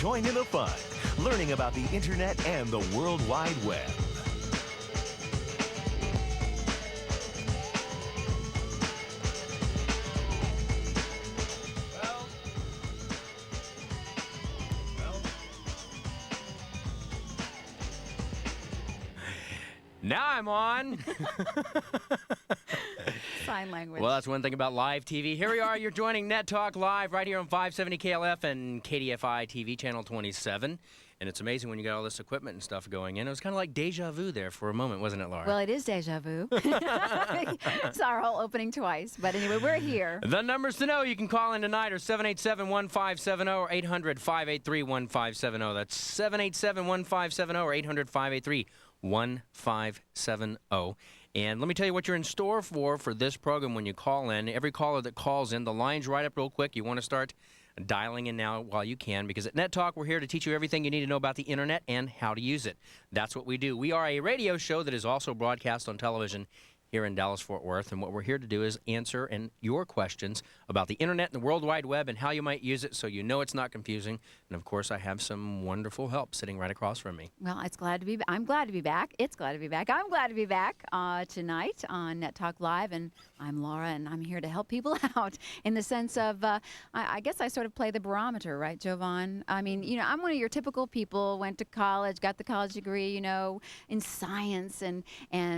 Join in the fun, learning about the internet and the World Wide Web. Now I'm on. Sign language. Well, that's one thing about live TV. Here we are. You're joining Net Talk Live right here on 570 KLF and KDFI TV channel 27. And it's amazing when you got all this equipment and stuff going in. It was kind of like deja vu there for a moment, wasn't it, Laura? Well, it is deja vu. It's our whole opening twice. But anyway, we're here. The numbers to know you can call in tonight are 787-1570 or 800-583-1570. That's 787-1570 or 800-583-1570. And let me tell you what you're in store for this program when you call in. Every caller that calls in, the line's right up real quick. You want to start dialing in now while you can, because at Net Talk, we're here to teach you everything you need to know about the internet and how to use it. That's what we do. We are a radio show that is also broadcast on television here in Dallas-Fort Worth, and what we're here to do is answer your questions about the internet and the World Wide Web and how you might use it so you know it's not confusing. And, of course, I have some wonderful help sitting right across from me. Well, I'm glad to be back. It's glad to be back. I'm glad to be back tonight on Net Talk Live, and I'm Laura, and I'm here to help people out in the sense of, I guess I sort of play the barometer, right, Jovan? I mean, you know, I'm one of your typical people, went to college, got the college degree, you know, in science, and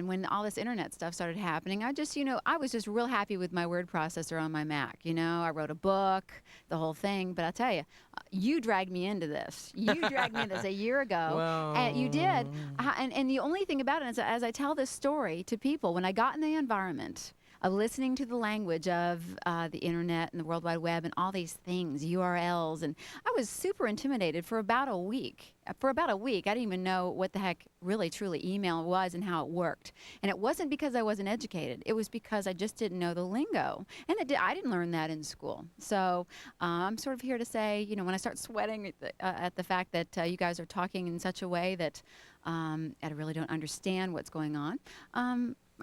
when all this internet stuff started happening, I just, you know, I was just real happy with my word processor on my Mac. You know, I wrote a book, the whole thing, but I'll tell you, you dragged me into this. You dragged me into this a year ago, Well, and you did. And the only thing about it is, as I tell this story to people, when I got in the environment of listening to the language of the internet and the World Wide Web and all these things, URLs, and I was super intimidated for about a week. I didn't even know what the heck really truly email was and how it worked. And it wasn't because I wasn't educated. It was because I just didn't know the lingo. And I didn't learn that in school. So I'm sort of here to say, you know, when I start sweating at the fact that you guys are talking in such a way that I really don't understand what's going on,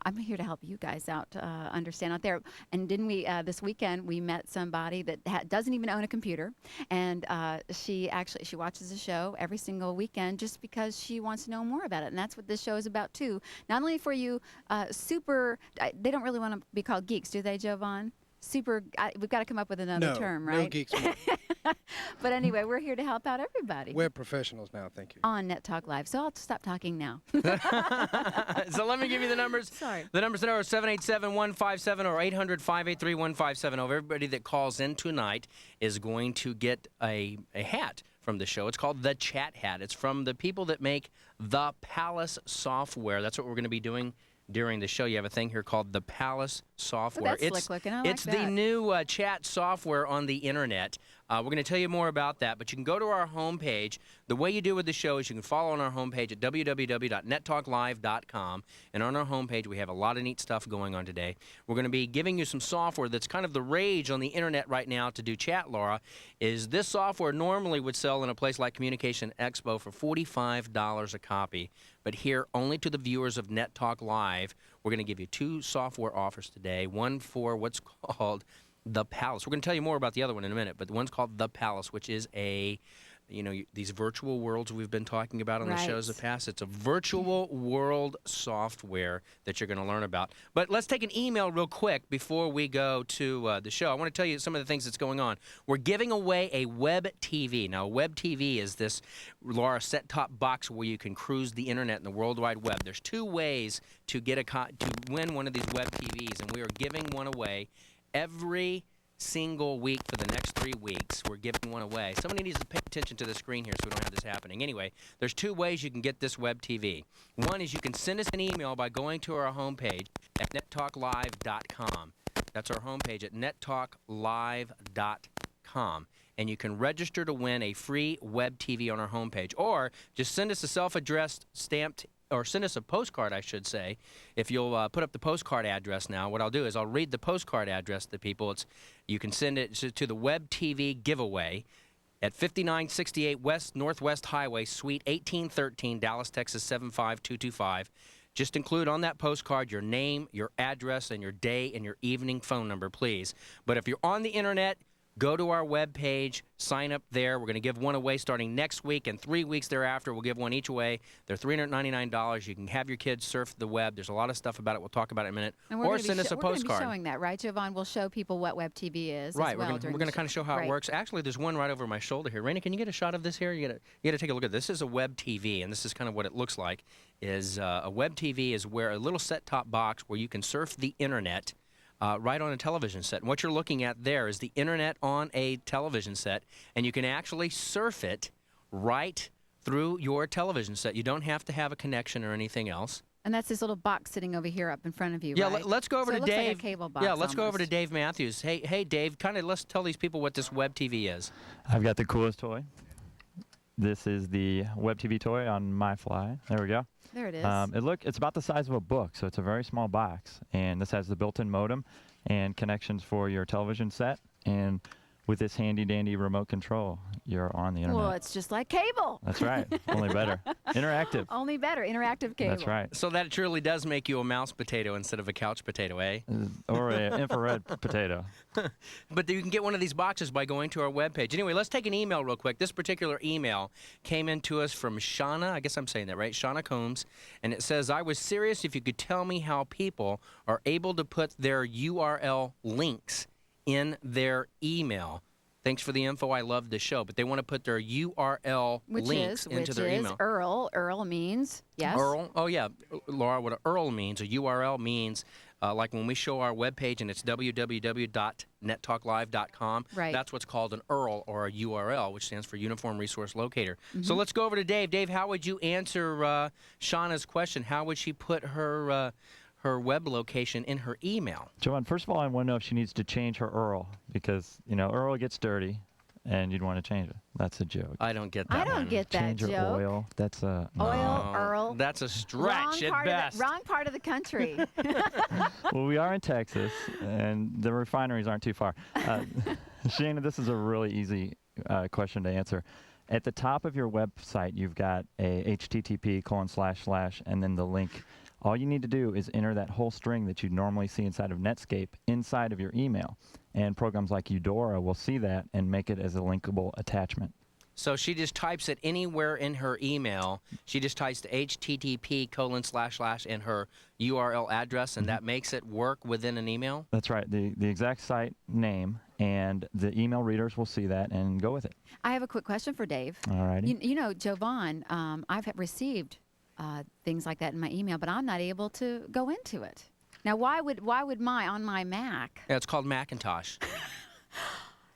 I'm here to help you guys out understand out there. And didn't we, this weekend, we met somebody that doesn't even own a computer. And she watches the show every single weekend just because she wants to know more about it. And that's what this show is about, too. Not only for you they don't really want to be called geeks, do they, Jovan? We've got to come up with another term, right? No geeks. But anyway, we're here to help out everybody. We're professionals now, thank you. On Net Talk Live. So I'll stop talking now. So let me give you the numbers. Sorry. The numbers are 787-157 or 800-583-1570. Everybody that calls in tonight is going to get a hat from the show. It's called the Chat Hat. It's from the people that make the Palace software. That's what we're going to be doing during the show. You have a thing here called the Palace software. Oh, that's slick looking. I like it's that. the new chat software on the internet. We're going to tell you more about that, but you can go to our homepage. The way you do with the show is you can follow on our homepage at www.nettalklive.com, and on our homepage we have a lot of neat stuff going on today. We're going to be giving you some software that's kind of the rage on the internet right now to do chat, Laura. Is this software normally would sell in a place like Communication Expo for $45 a copy, but here only to the viewers of Net Talk Live, we're going to give you two software offers today, one for what's called the Palace. We're going to tell you more about the other one in a minute, but the one's called the Palace, which is these virtual worlds we've been talking about on the shows of past. It's a virtual world software that you're going to learn about. But let's take an email real quick before we go to the show. I want to tell you some of the things that's going on. We're giving away a web TV. Now, a web TV is this, Laura, set-top box where you can cruise the internet and the World Wide Web. There's two ways to win one of these web TVs, and we are giving one away every single week for the next 3 weeks. We're giving one away. Somebody needs to pay attention to the screen here so we don't have this happening. Anyway, there's two ways you can get this web TV. One is you can send us an email by going to our homepage at nettalklive.com. That's our homepage at nettalklive.com. And you can register to win a free web TV on our homepage. Or just send us a self-addressed stamped or send us a postcard, I should say. If you'll put up the postcard address now, what I'll do is I'll read the postcard address to people. You can send it to the Web TV giveaway at 5968 West Northwest Highway, Suite 1813, Dallas, Texas 75225. Just include on that postcard your name, your address, and your day and your evening phone number, please. But if you're on the internet, Go to our webpage, sign up there. We're going to give one away starting next week, and 3 weeks thereafter, we'll give one each away. They're $399. You can have your kids surf the web. There's a lot of stuff about it. We'll talk about it in a minute. And we're Or gonna send us a we're gonna postcard. be showing that, right, Jovan? We'll show people what Web TV is. Right, as well we're during going the to kind of show how Great. it works. Actually, there's one right over my shoulder here. Raina, can you get a shot of this here? You got to take a look at this. This is a Web TV, and this is kind of what it looks like. Is a Web TV is where a little set-top box where you can surf the internet right on a television set. And what you're looking at there is the internet on a television set, and you can actually surf it right through your television set. You don't have to have a connection or anything else. And that's this little box sitting over here up in front of you, Yeah, right? let's go over So to it looks Dave. like a cable box Yeah, let's go over to almost. Dave Matthews. Hey, Dave, let's tell these people what this Web TV is. I've got the coolest toy. This is the Web TV toy on MyFly. There we go. There it is. It's about the size of a book, so it's a very small box. And this has the built-in modem and connections for your television set. And with this handy-dandy remote control, you're on the internet. Well, it's just like cable. That's right. Only better. Interactive. Only better. Interactive cable. That's right. So that truly does make you a mouse potato instead of a couch potato, eh? Or an infrared potato. But you can get one of these boxes by going to our webpage. Anyway, let's take an email real quick. This particular email came in to us from Shauna. I guess I'm saying that right. Shauna Combs. And it says, I was serious if you could tell me how people are able to put their URL links in their email. Thanks for the info. I love the show. But they want to put their URL links into their email. URL. URL means, yes. URL? Oh, yeah. Laura, what a URL means, a URL means, like when we show our webpage and it's www.nettalklive.com, Right. that's what's called an URL or a URL, which stands for Uniform Resource Locator. Mm-hmm. So let's go over to Dave. Dave, how would you answer Shauna's question? How would she put her web location in her email? Joanne, first of all, I want to know if she needs to change her URL because, URL gets dirty and you'd want to change it. That's a joke. I don't get that I don't one. get that Change joke. your oil. That's a... no. Oil, URL. That's a stretch at best. Wrong part of the country. Well, we are in Texas, and the refineries aren't too far. Shana, this is a really easy question to answer. At the top of your website, you've got a http:// and then the link. All you need to do is enter that whole string that you normally see inside of Netscape inside of your email. And programs like Eudora will see that and make it as a linkable attachment. So she just types it anywhere in her email. She just types the http:// in her URL address, and that makes it work within an email? That's right. The exact site name, and the email readers will see that and go with it. I have a quick question for Dave. All righty. Jovan, I've received things like that in my email, but I'm not able to go into it. Now, why would on my Mac? Yeah, it's called Macintosh.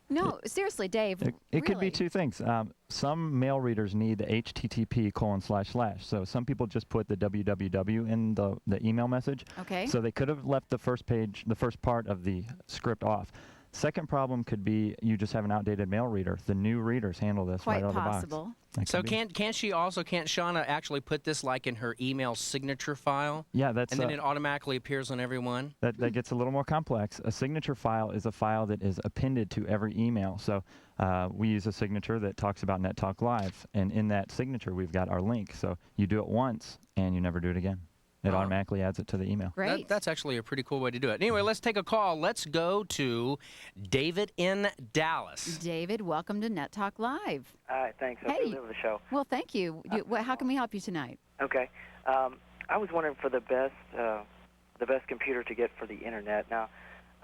No, seriously, Dave. It could be really? two things. Some mail readers need the http://. So some people just put the www in the email message. Okay. So they could have left the first page, the first part of the script off. Second problem could be you just have an outdated mail reader. The new readers handle this Quite right out of the box. possible. That So could be. can't Shauna actually put this like in her email signature file? Yeah, that's And then it automatically appears on every one? that gets a little more complex. A signature file is a file that is appended to every email. So we use a signature that talks about Net Talk Live, and in that signature we've got our link. So you do it once and you never do it again. It Oh. automatically adds it to the email. Great. That's actually a pretty cool way to do it. Anyway, let's take a call. Let's go to David in Dallas. David, welcome to Net Talk Live. All right, thanks. I Hey. really love the show. Well, thank you. How can we help you tonight? Okay. I was wondering for the best computer to get for the internet. Now,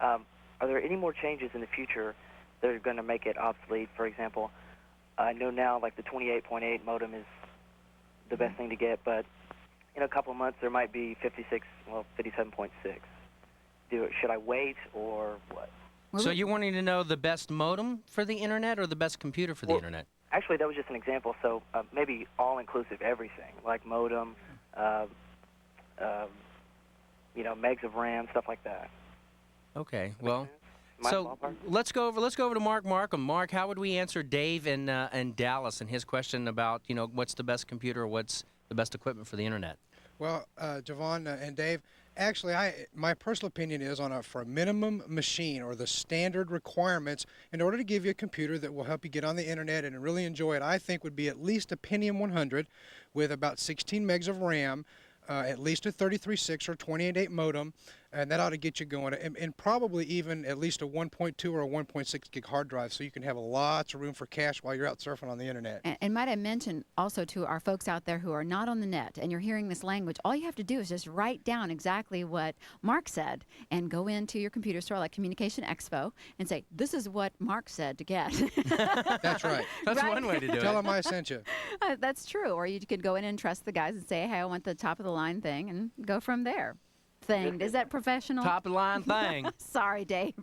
are there any more changes in the future that are going to make it obsolete? For example, I know now like the 28.8 modem is the best thing to get, but in a couple of months there might be 57.6. Should I wait or what? So you're wanting to know the best modem for the internet or the best computer for the Well, internet? Actually, that was just an example. So maybe all-inclusive everything, like modem, megs of RAM, stuff like that. Okay, well, Am I in the so ballpark? let's go over to Mark Markham. Mark, how would we answer Dave in Dallas and his question about what's the best computer or what's the best equipment for the internet? Well, Javon and Dave, actually, my personal opinion is for a minimum machine or the standard requirements in order to give you a computer that will help you get on the internet and really enjoy it, I think would be at least a Pentium 100 with about 16 megs of RAM, at least a 33.6 or 28.8 modem, and that ought to get you going, and probably even at least a 1.2 or a 1.6 gig hard drive, so you can have lots of room for cache while you're out surfing on the internet. And might I mention also to our folks out there who are not on the net and you're hearing this language, all you have to do is just write down exactly what Mark said and go into your computer store like Communication Expo and say, this is what Mark said to get. That's right. That's Right. one way to do Tell it. them I sent you. That's true. Or you could go in and trust the guys and say, hey, I want the top of the line thing and go from there. Is that professional? Top of the line thing. Sorry, Dave.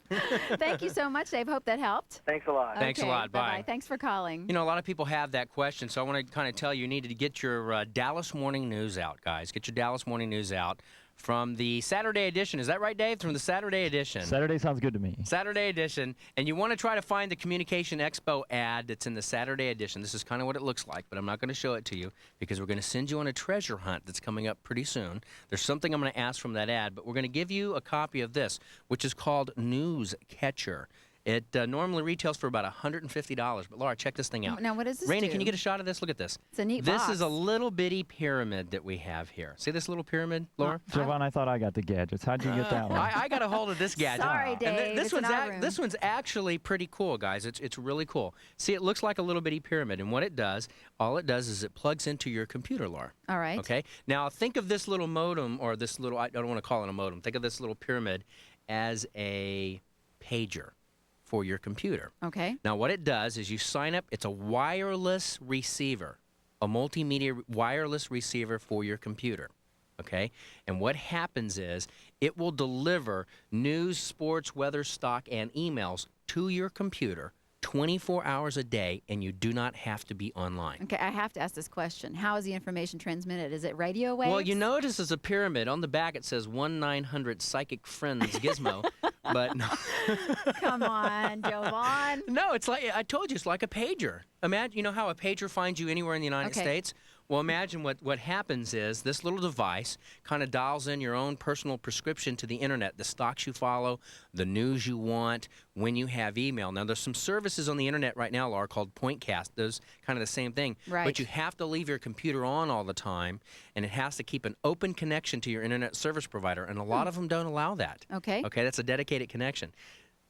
Thank you so much, Dave. Hope that helped. Thanks a lot. Thanks a Okay, lot. Bye. bye-bye. Thanks for calling. You know, a lot of people have that question, so I want to kind of tell you need to get your Dallas Morning News out, guys. Get your Dallas Morning News out from the Saturday edition. Is that right, Dave? From the Saturday edition. Saturday sounds good to me. Saturday edition, and you want to try to find the Communication Expo ad that's in the Saturday edition. This is kind of what it looks like, but I'm not going to show it to you because we're going to send you on a treasure hunt that's coming up pretty soon. There's something I'm going to ask from that ad, but we're going to give you a copy of this, which is called News Catcher. It normally retails for about $150, but Laura, check this thing out. Now, what does this Rainey, do? can you get a shot of this? Look at this. It's a neat This box. is a little bitty pyramid that we have here. See this little pyramid, Laura? Jovan, I thought I got the gadgets. How'd you get that one? I got a hold of this gadget. Sorry, And Dave, this it's in one's our room. this one's actually pretty cool, guys. It's really cool. See, it looks like a little bitty pyramid, and what it does, all it does is it plugs into your computer, Laura. All right. Okay. Now think of this little modem, or this little, I don't want to call it a modem. Think of this little pyramid as a pager for your computer. Okay. Now what it does is you sign up. It's a wireless receiver, a multimedia wireless receiver for your computer. Okay? And what happens is it will deliver news, sports, weather, stock, and emails to your computer 24 hours a day, and you do not have to be online. Okay, I have to ask this question. How is the information transmitted? Is it radio waves? Well, you notice it's a pyramid. On the back it says 1-900 Psychic Friends Gizmo, but no. Come on, Jovan. No, it's like I told you, it's like a pager. Imagine, you know how a pager finds you anywhere in the United Okay. States? Well, imagine what happens is this little device kind of dials in your own personal prescription to the internet, the stocks you follow, the news you want, when you have email. Now, there's some services on the internet right now, Laura, called Pointcast. Those kind of the same thing. Right. But you have to leave your computer on all the time, and it has to keep an open connection to your internet service provider, and a lot of them don't allow that. Okay. Okay, that's a dedicated connection.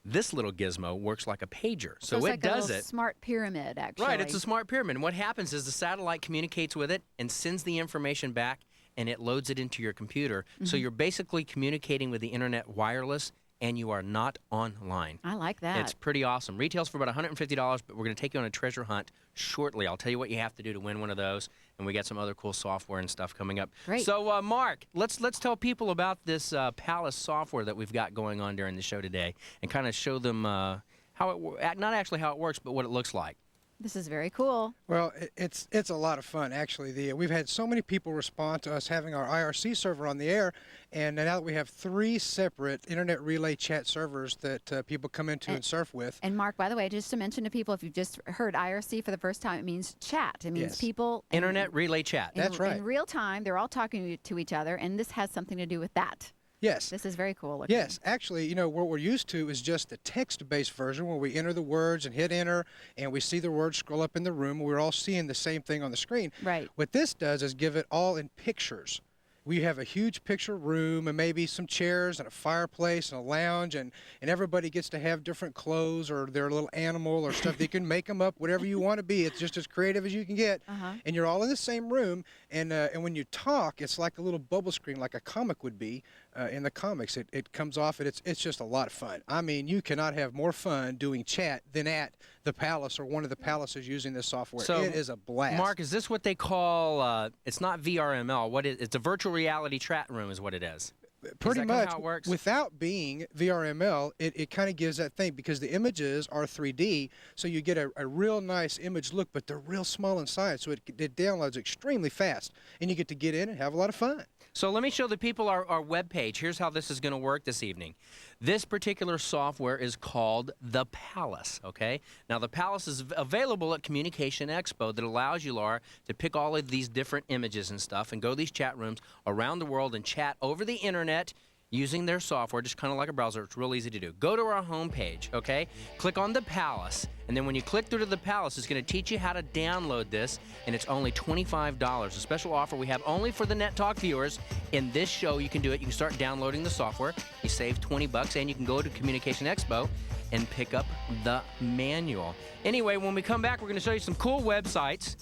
This little gizmo works like a pager, so it's it like does a little it. smart pyramid, actually. Right, it's a smart pyramid. And what happens is the satellite communicates with it and sends the information back, and it loads it into your computer. So you're basically communicating with the internet wireless, and you are not online. I like that. It's pretty awesome. Retails for about $150, but we're going to take you on a treasure hunt shortly. I'll tell you what you have to do to win one of those, and we got some other cool software and stuff coming up. Great. So, Mark, let's tell people about this Palace software that we've got going on during the show today, and kind of show them how it not actually how it works, but what it looks like. This is very cool. Well, it's a lot of fun, actually. We've had so many people respond to us having our IRC server on the air, and now that we have 3 separate internet relay chat servers that people come into and surf with. And Mark, by the way, just to mention to people, if you've just heard IRC for the first time, it means chat. It means Yes. people. Internet relay chat. in, That's right. In real time, they're all talking to each other, and this has something to do with that. Yes. This is very cool looking. Yes, actually, you know, what we're used to is just the text-based version where we enter the words and hit enter, and we see the words scroll up in the room. We're all seeing the same thing on the screen. Right. What this does is give it all in pictures. We have a huge picture room and maybe some chairs and a fireplace and a lounge, and everybody gets to have different clothes or their little animal or stuff. They can make them up whatever you want to be. It's just as creative as you can get. And you're all in the same room, and when you talk, it's like a little bubble screen like a comic would be in the comics. It comes off, and it's just a lot of fun. I mean, you cannot have more fun doing chat than at the Palace or one of the palaces using this software. So, it is a blast. Mark, is this what they call? It's not VRML. It's a virtual reality chat room, is what it is. Pretty that kinda much, how it works? without being VRML, it kind of gives that thing because the images are 3D, so you get a real nice image look, but they're real small in size, so it downloads extremely fast, and you get to get in and have a lot of fun. So let me show the people our webpage. Here's how this is going to work this evening. This particular software is called the Palace, okay? Now, the Palace is available at Communication Expo that allows you, Laura, to pick all of these different images and stuff and go to these chat rooms around the world and chat over the internet using their software, just kind of like a browser. It's real easy to do. Go to our homepage, okay? Click on the Palace, and then when you click through to the Palace, it's going to teach you how to download this, and it's only $25. A special offer we have only for the Net Talk viewers. In this show, you can do it. You can start downloading the software. You save $20, and you can go to Communication Expo and pick up the manual. Anyway, when we come back, we're going to show you some cool websites.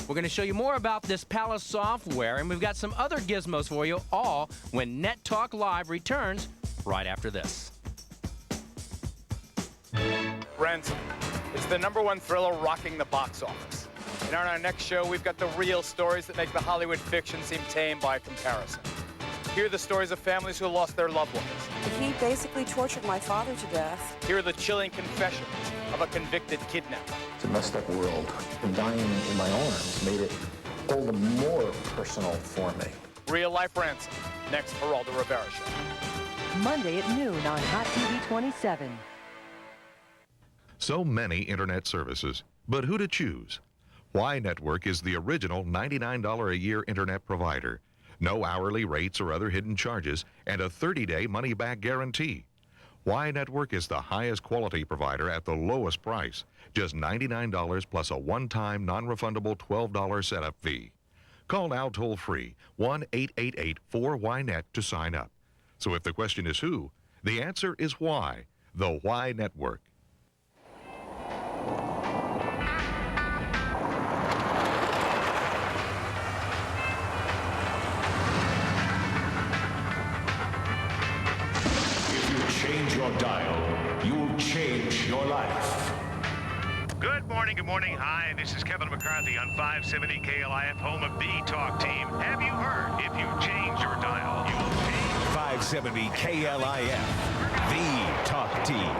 We're going to show you more about this Palace software, and we've got some other gizmos for you, all when Net Talk Live returns right after this. Ransom. It's the #1 thriller rocking the box office. And on our next show, we've got the real stories that make the Hollywood fiction seem tame by comparison. Hear the stories of families who lost their loved ones. He basically tortured my father to death. Hear the chilling confessions of a convicted kidnapper. It's a messed up world. And dying in my arms made it all the more personal for me. Real Life Ransom. Next Geraldo Rivera Show. Monday at noon on Hot TV 27. So many internet services, but who to choose? Y Network is the original $99 a year internet provider. No hourly rates or other hidden charges, and a 30-day money-back guarantee. Y Network is the highest quality provider at the lowest price, just $99 plus a one-time non-refundable $12 setup fee. Call now toll-free 1-888-4YNET to sign up. So if the question is who, the answer is why, the Y Network. Change your dial. You'll change your life. Good morning. Hi, this is Kevin McCarthy on 570 KLIF, home of the Talk Team. Have you heard? If you change your dial, you will change. 570 KLIF, the Talk Team.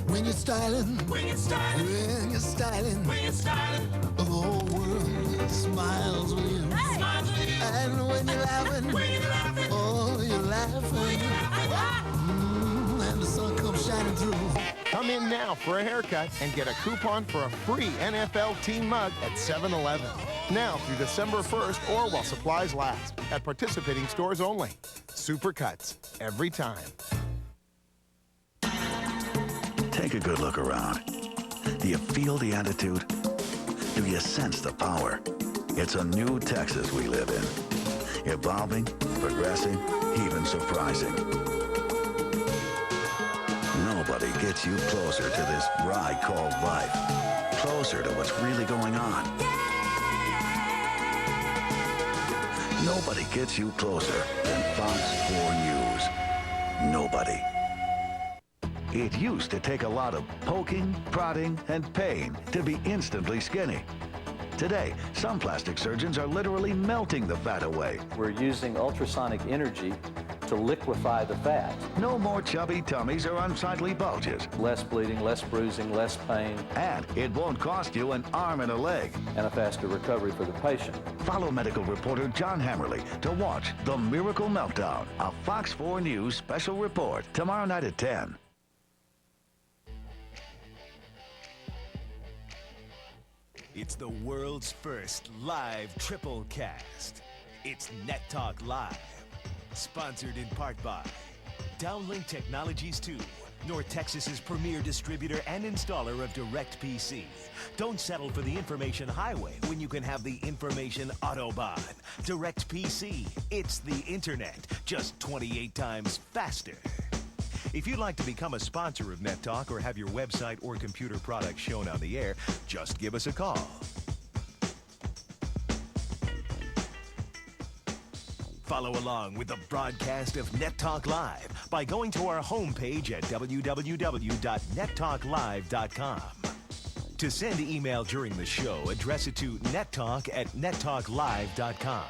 When you're styling, the whole world smiles with you. And when you're laughing, oh, you're laughing. And the sun comes shining through. Come in now for a haircut and get a coupon for a free NFL team mug at 7-Eleven. Now through December 1st or while supplies last. At participating stores only. Supercuts, every time. Take a good look around. Do you feel the attitude? Do you sense the power? It's a new Texas we live in. Evolving, progressing, even surprising. Nobody gets you closer to this ride called life. Closer to what's really going on. Nobody gets you closer than Fox 4 News. Nobody. It used to take a lot of poking, prodding, and pain to be instantly skinny. Today, some plastic surgeons are literally melting the fat away. We're using ultrasonic energy to liquefy the fat. No more chubby tummies or unsightly bulges. Less bleeding, less bruising, less pain. And it won't cost you an arm and a leg. And a faster recovery for the patient. Follow medical reporter John Hammerly to watch The Miracle Meltdown, a Fox 4 News special report, tomorrow night at 10. It's the world's first live triple cast. It's Net Talk Live. Sponsored in part by Downlink Technologies 2, North Texas's premier distributor and installer of DirectPC. Don't settle for the information highway when you can have the information Autobahn. DirectPC, it's the internet, just 28 times faster. If you'd like to become a sponsor of Net Talk or have your website or computer product shown on the air, just give us a call. Follow along with the broadcast of Net Talk Live by going to our homepage at www.nettalklive.com. To send email during the show, address it to nettalk@nettalklive.com.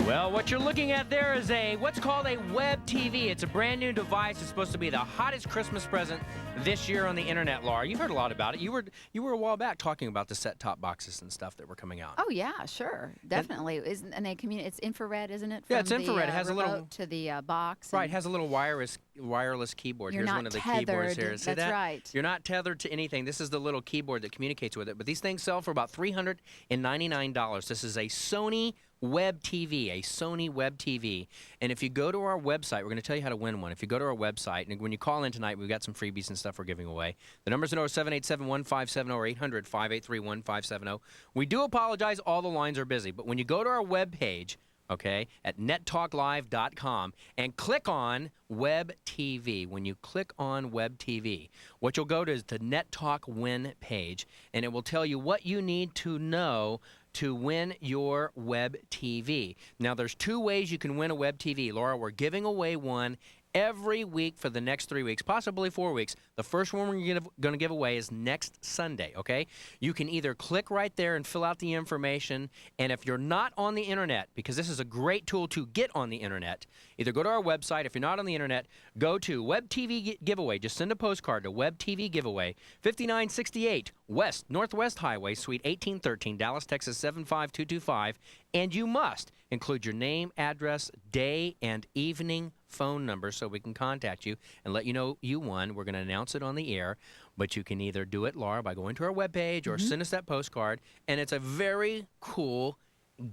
Well, what you're looking at there is what's called a web TV. It's a brand new device. It's supposed to be the hottest Christmas present this year on the internet, Laura. You've heard a lot about it. You were a while back talking about the set-top boxes and stuff that were coming out. Oh yeah, sure, definitely. It's infrared, isn't it? Yeah, it's infrared. It has a little to the box. Right, it has a little wireless keyboard. You're Here's not one of the tethered. keyboards here. See That's that? right. You're not tethered to anything. This is the little keyboard that communicates with it. But these things sell for about $399. This is a Sony Web TV, a Sony Web TV. And if you go to our website, we're going to tell you how to win one. If you go to our website, and when you call in tonight, we've got some freebies and stuff we're giving away. The numbers are 787-1570 or 800-583-1570. We do apologize, all the lines are busy. But when you go to our webpage, okay, at nettalklive.com and click on Web TV. When you click on Web TV, what you'll go to is the Net Talk Win page, and it will tell you what you need to know to win your Web TV. Now, there's 2 ways you can win a Web TV. Laura, we're giving away one every week for the next 3 weeks, possibly 4 weeks. The first one we're going to give away is next Sunday, okay? You can either click right there and fill out the information, and if you're not on the internet, because this is a great tool to get on the internet, either go to our website. If you're not on the internet, go to Web TV Giveaway. Just send a postcard to Web TV Giveaway, 5968 West Northwest Highway, Suite 1813, Dallas, Texas 75225, and you must include your name, address, day, and evening phone number so we can contact you and let you know you won. We're going to announce it on the air, but you can either do it, Laura, by going to our webpage or send us that postcard, and it's a very cool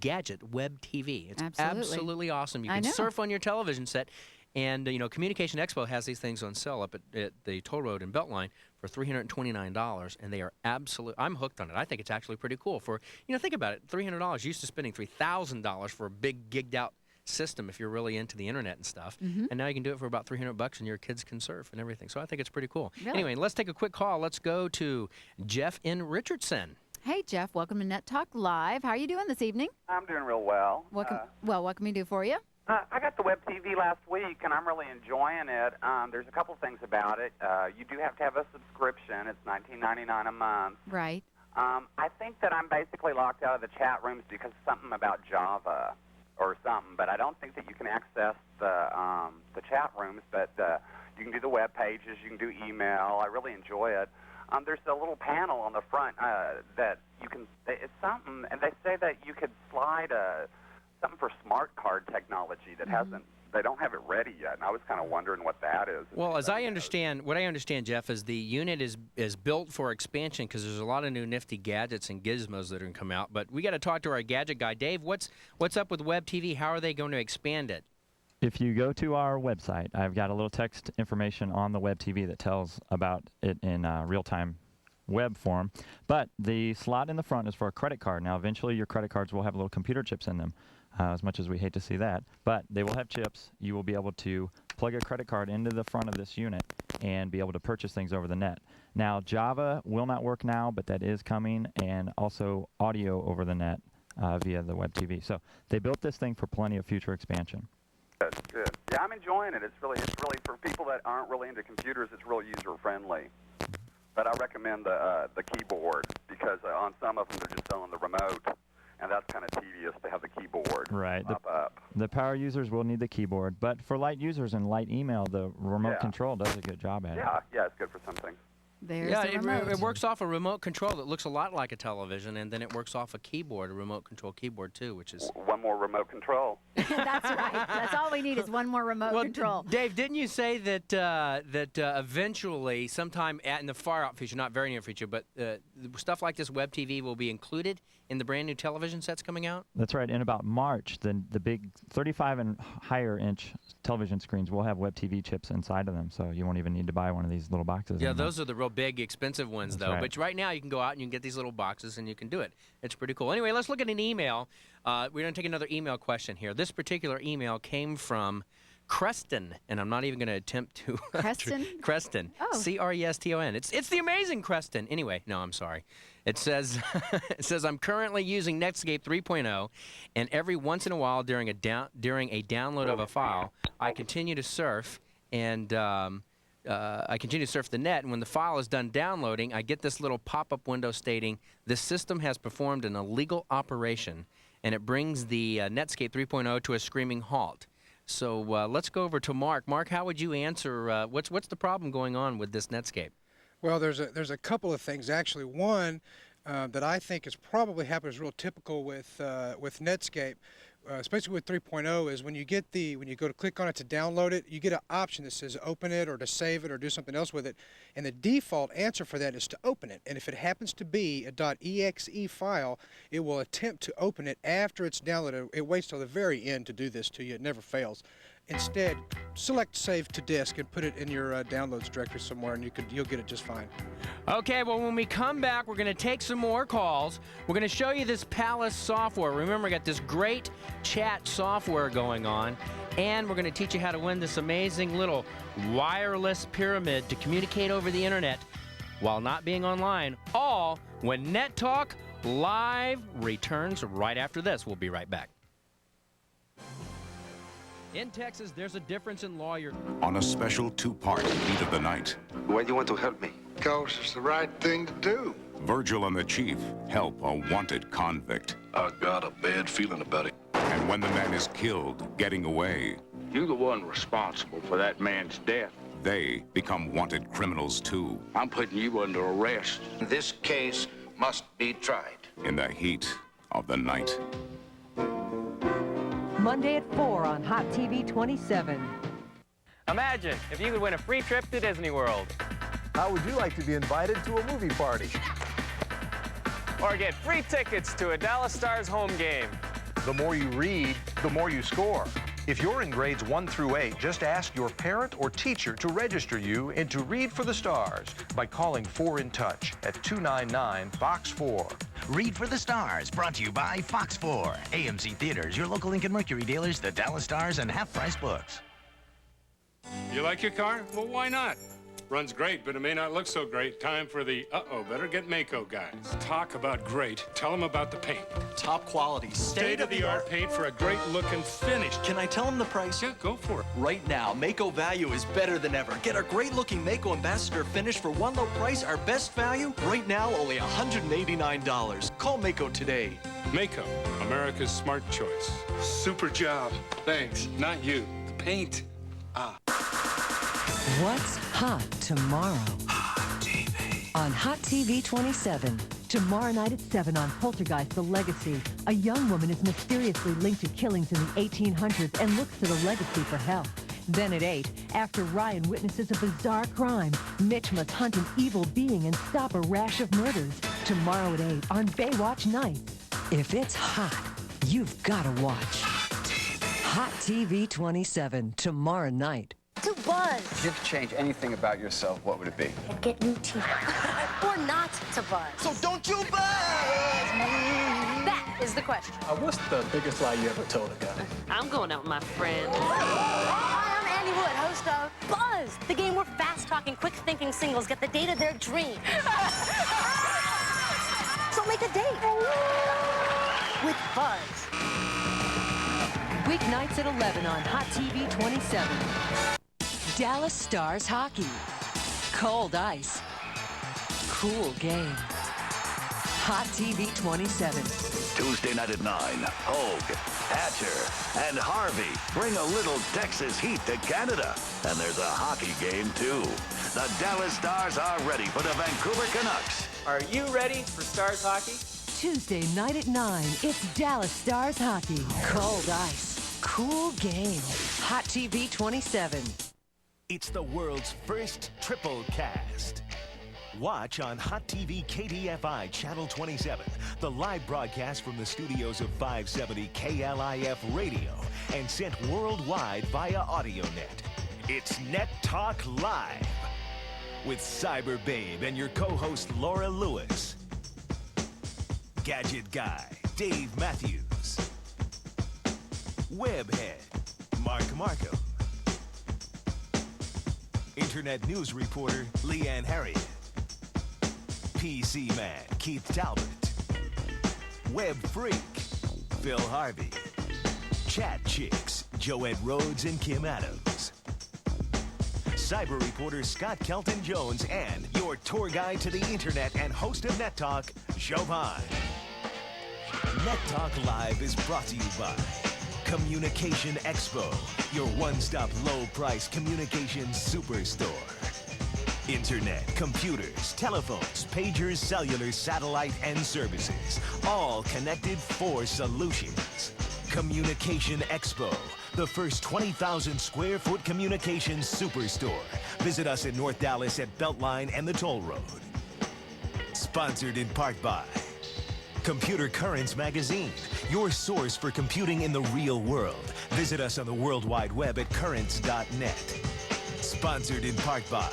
gadget, Web TV. It's absolutely awesome. You can surf on your television set, and Communication Expo has these things on sale up at the Toll Road and Beltline for $329, and they are I'm hooked on it. I think it's actually pretty cool. For think about it, $300. Used to spending $3,000 for a big gigged out system if you're really into the internet and stuff, and now you can do it for about $300 and your kids can surf and everything. So I think it's pretty cool. Really? Anyway, let's take a quick call. Let's go to Jeff in Richardson. Hey Jeff, welcome to Net Talk Live. How are you doing this evening? I'm doing real well. What can we do for you? I got the Web TV last week, and I'm really enjoying it. There's a couple things about it. You do have to have a subscription. It's $19.99 a month. Right. I think that I'm basically locked out of the chat rooms because of something about Java or something, but I don't think that you can access the chat rooms, but you can do the web pages, you can do email. I really enjoy it. There's a little panel on the front that you can, it's something, and they say that you could slide something for smart card technology that they don't have it ready yet, and I was kind of wondering what that is. Well, what I understand, Jeff, is the unit is built for expansion because there's a lot of new nifty gadgets and gizmos that are going to come out. But we got to talk to our gadget guy, Dave. What's up with Web TV? How are they going to expand it? If you go to our website, I've got a little text information on the Web TV that tells about it in real-time web form. But the slot in the front is for a credit card. Now, eventually, your credit cards will have little computer chips in them. As much as we hate to see that. But they will have chips. You will be able to plug a credit card into the front of this unit and be able to purchase things over the net. Now, Java will not work now, but that is coming, and also audio over the net via the Web TV. So they built this thing for plenty of future expansion. Good. Yeah, I'm enjoying it. It's really for people that aren't really into computers, it's real user-friendly. But I recommend the keyboard because on some of them they're just selling the remote. And that's kind of tedious to have the keyboard up. The power users will need the keyboard, but for light users and light email, the remote control does a good job at it. Yeah, it's good for something. It works off a remote control that looks a lot like a television, and then it works off a keyboard, a remote control keyboard too, which is one more remote control. That's right. That's all we need is one more remote control. Dave, didn't you say that eventually, sometime in the far out future, not very near future, but stuff like this Web TV will be included in the brand new television sets coming out? That's right. In about March, the big 35 and higher inch television screens will have Web TV chips inside of them, so you won't even need to buy one of these little boxes. Yeah, those are the real big, expensive ones, That's though. right. But right now, you can go out and you can get these little boxes and you can do it. It's pretty cool. Anyway, let's look at an email. We're going to take another email question here. This particular email came from Creston, and I'm not even going to attempt to... Creston? Creston. Oh. C-R-E-S-T-O-N. It's the amazing Creston. Anyway, no, I'm sorry. It says, I'm currently using Netscape 3.0, and every once in a while during a download of a file, I continue to surf, and I continue to surf the net, and when the file is done downloading, I get this little pop-up window stating, "This system has performed an illegal operation and it brings the Netscape 3.0 to a screaming halt. So let's go over to Mark. Mark, how would you answer, what's the problem going on with this Netscape? Well, there's a couple of things, actually. One that I think is probably happened is real typical with Netscape, especially with 3.0, is when you go to click on it to download it, you get an option that says open it or to save it or do something else with it, and the default answer for that is to open it. And if it happens to be a .exe file, it will attempt to open it after it's downloaded. It waits till the very end to do this to you. It never fails. Instead, select Save to Disk and put it in your downloads directory somewhere, and you'll get it just fine. Okay, well, when we come back, we're going to take some more calls. We're going to show you this Palace software. Remember, we got this great chat software going on, and we're going to teach you how to win this amazing little wireless pyramid to communicate over the internet while not being online, all when Net Talk Live returns right after this. We'll be right back. In Texas, there's a difference in law. On a special two-part Heat of the Night. Why do you want to help me? Because it's the right thing to do. Virgil and the Chief help a wanted convict. I got a bad feeling about it. And when the man is killed, getting away, you're the one responsible for that man's death. They become wanted criminals, too. I'm putting you under arrest. This case must be tried. In the heat of the night. Monday at 4 on Hot TV 27. Imagine if you could win a free trip to Disney World. How would you like to be invited to a movie party? Or get free tickets to a Dallas Stars home game. The more you read, the more you score. If you're in grades 1 through 8, just ask your parent or teacher to register you into Read for the Stars by calling 4 in Touch at 299-FOX-4. Read for the Stars, brought to you by Fox 4, AMC Theaters, your local Lincoln Mercury dealers, the Dallas Stars, and Half Price Books. You like your car? Well, why not? Runs great, but it may not look so great. Time for the better get Maaco guys. Talk about great. Tell them about the paint. Top quality, state-of-the-art paint for a great look and finish. Can I tell them the price? Yeah, go for it. Right now, Maaco value is better than ever. Get our great-looking Maaco Ambassador finish for one low price. Our best value, right now, only $189. Call Maaco today. Maaco, America's smart choice. Super job. Thanks. Not you. The paint. What's hot tomorrow? Hot TV. On Hot TV 27. Tomorrow night at 7 on Poltergeist: The Legacy. A young woman is mysteriously linked to killings in the 1800s and looks to the legacy for help. Then at 8, after Ryan witnesses a bizarre crime, Mitch must hunt an evil being and stop a rash of murders. Tomorrow at 8 on Baywatch Nights. If it's hot, you've got to watch. Hot TV 27, tomorrow night. To buzz. If you could change anything about yourself, what would it be? And get new teeth. Or not to buzz. So don't you buzz me! That is the question. What's the biggest lie you ever told a guy? I'm going out with my friends. Hi, I'm Andy Wood, host of Buzz, the game where fast-talking, quick-thinking singles get the date of their dream. So make a date with Buzz. Weeknights at 11 on Hot TV 27. Dallas Stars hockey. Cold ice. Cool game. Hot TV 27. Tuesday night at 9, Hogue, Hatcher, and Harvey bring a little Texas heat to Canada. And there's a hockey game, too. The Dallas Stars are ready for the Vancouver Canucks. Are you ready for Stars hockey? Tuesday night at 9, it's Dallas Stars hockey. Cold ice. Cool game. Hot TV 27. It's the world's first triple cast. Watch on Hot TV KDFI Channel 27, the live broadcast from the studios of 570 KLIF Radio and sent worldwide via AudioNet. It's Net Talk Live with Cyber Babe and your co-host Laura Lewis. Gadget Guy, Dave Matthews. Webhead, Mark Markham. Internet news reporter, Leanne Harriet. PC man, Keith Talbot. Web freak, Phil Harvey. Chat chicks, Joette Rhodes and Kim Adams. Cyber reporter Scott Kelton Jones and your tour guide to the internet and host of Net Talk, Jovan. Net Talk Live is brought to you by Communication Expo, your one-stop low-price communication superstore. Internet, computers, telephones, pagers, cellular, satellite, and services, all connected for solutions. Communication Expo, the first 20,000 square foot communications superstore. Visit us in North Dallas at Beltline and the Toll Road. Sponsored in part by Computer Currents Magazine, your source for computing in the real world. Visit us on the World Wide Web at currents.net. Sponsored in part by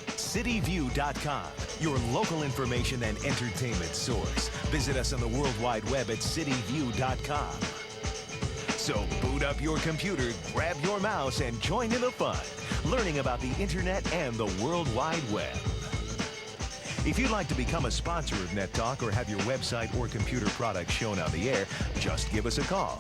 cityview.com, your local information and entertainment source. Visit us on the World Wide Web at cityview.com. So boot up your computer, grab your mouse, and join in the fun, learning about the internet and the World Wide Web. If you'd like to become a sponsor of Net Talk or have your website or computer product shown on the air, just give us a call.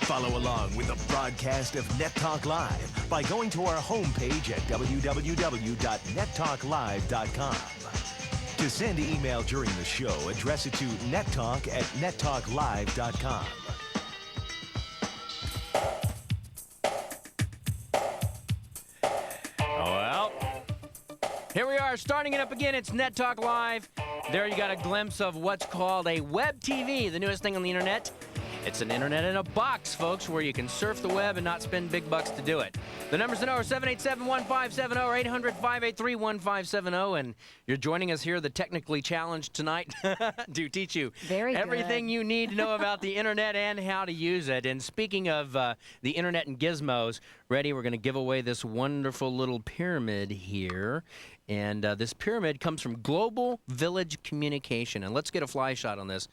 Follow along with the broadcast of Net Talk Live by going to our homepage at www.nettalklive.com. To send email during the show, address it to nettalk@nettalklive.com. Well, here we are, starting it up again. It's Net Talk Live. There you got a glimpse of what's called a web TV, the newest thing on the internet. It's an internet in a box, folks, where you can surf the web and not spend big bucks to do it. The numbers to know are 787-1570 or 800-583-1570. And you're joining us here, the technically challenged tonight, to teach you everything you need to know about the internet and how to use it. And speaking of the internet and gizmos, ready, we're going to give away this wonderful little pyramid here. And this pyramid comes from Global Village Communication. And let's get a fly shot on this.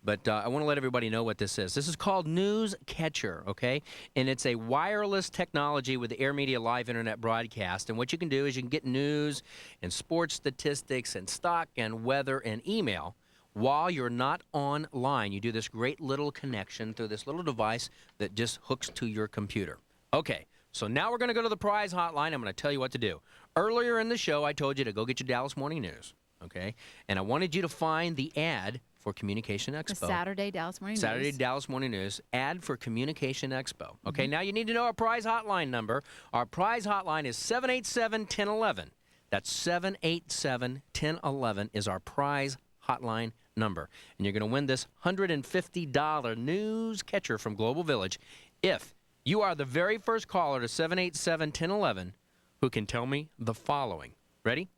But I want to let everybody know what this is. This is called News Catcher, okay? And it's a wireless technology with the Air Media Live Internet broadcast. And what you can do is you can get news and sports statistics and stock and weather and email while you're not online. You do this great little connection through this little device that just hooks to your computer. Okay, so now we're going to go to the prize hotline. I'm going to tell you what to do. Earlier in the show, I told you to go get your Dallas Morning News, okay? And I wanted you to find the ad for Communication Expo. The Saturday Dallas Morning News. Saturday Dallas Morning News. Ad for Communication Expo. Okay, now you need to know our prize hotline number. Our prize hotline is 787-1011. That's 787-1011 is our prize hotline number. And you're going to win this $150 news catcher from Global Village if you are the very first caller to 787-1011 who can tell me the following. Ready?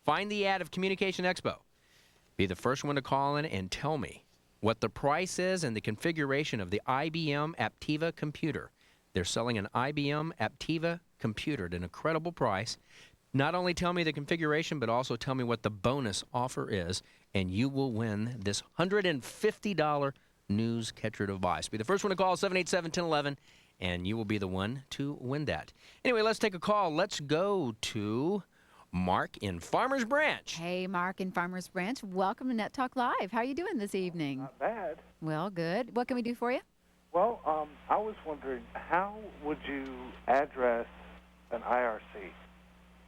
Find the ad of Communication Expo. Be the first one to call in and tell me what the price is and the configuration of the IBM Aptiva computer. They're selling an IBM Aptiva computer at an incredible price. Not only tell me the configuration, but also tell me what the bonus offer is, and you will win this $150 news catcher device. Be the first one to call 787-1011, and you will be the one to win that. Anyway, let's take a call. Let's go to Mark in Farmers Branch. Hey, Mark in Farmers Branch. Welcome to Net Talk Live. How are you doing this evening? Not bad. Well, good. What can we do for you? Well, I was wondering, how would you address an IRC?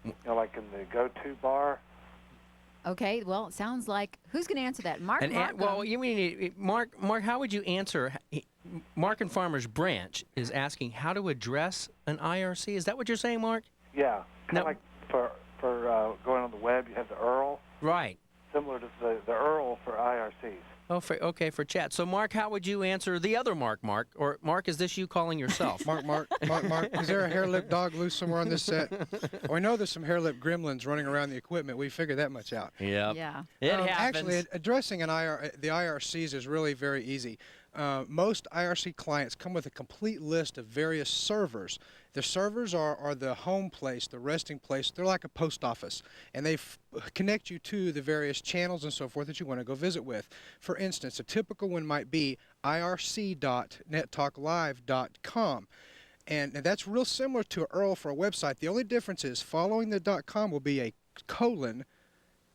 You know, like in the go-to bar? Okay, well, it sounds like, who's going to answer that? Mark? Well, you mean, Mark, how would you answer? Mark in Farmers Branch is asking how to address an IRC. Is that what you're saying, Mark? Yeah. Kind of like for going on the web, you have the URL. Right. Similar to the URL for IRCs. Oh, okay, for chat. So, Mark, how would you answer the other Mark? Or, Mark, is this you calling yourself? Mark, is there a hair-lip dog loose somewhere on this set? Well, we know there's some hair-lip gremlins running around the equipment. We figured that much out. Yep. Yeah. It happens. Actually, addressing the IRCs is really very easy. Most IRC clients come with a complete list of various servers. The servers are the home place, the resting place. They're like a post office, and they connect you to the various channels and so forth that you want to go visit with. For instance, a typical one might be irc.nettalklive.com. And that's real similar to a URL for a website. The only difference is following the .com will be a colon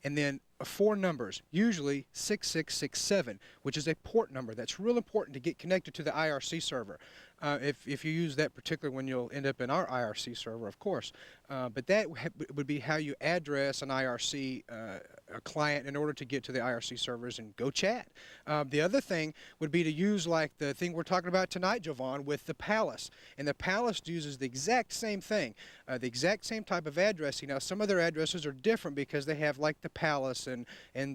and then 4 numbers, usually 6667, which is a port number. That's real important to get connected to the IRC server. If you use that particular one, you'll end up in our IRC server, of course. But that would be how you address an IRC a client in order to get to the IRC servers and go chat. The other thing would be to use like the thing we're talking about tonight, Jovan, with the Palace. And the Palace uses the exact same thing, the exact same type of addressing. Now, some of their addresses are different because they have like the Palace and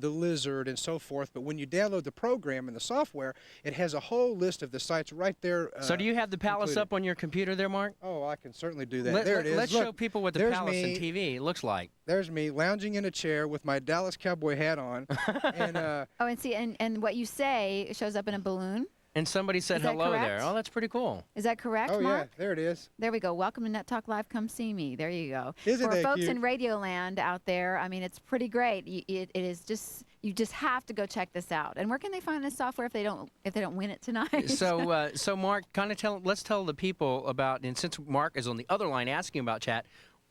the Lizard and so forth. But when you download the program and the software, it has a whole list of the sites right there. So do you have the Palace up on your computer there, Mark? Oh, I can certainly do that. There it is. Let's show people what the Palace and TV looks like. There's me lounging in a chair with my Dallas Cowboy hat on. And, and what you say shows up in a balloon. And somebody said hello there. Oh, that's pretty cool. Is that correct, Mark? Yeah, there it is. There we go. Welcome to Net Talk Live. Come see me. There you go. Isn't For folks cute? in Radioland out there, I mean, it's pretty great. It is just, you just have to go check this out. And where can they find this software if they don't win it tonight? So Mark, let's tell the people about, and since Mark is on the other line asking about chat,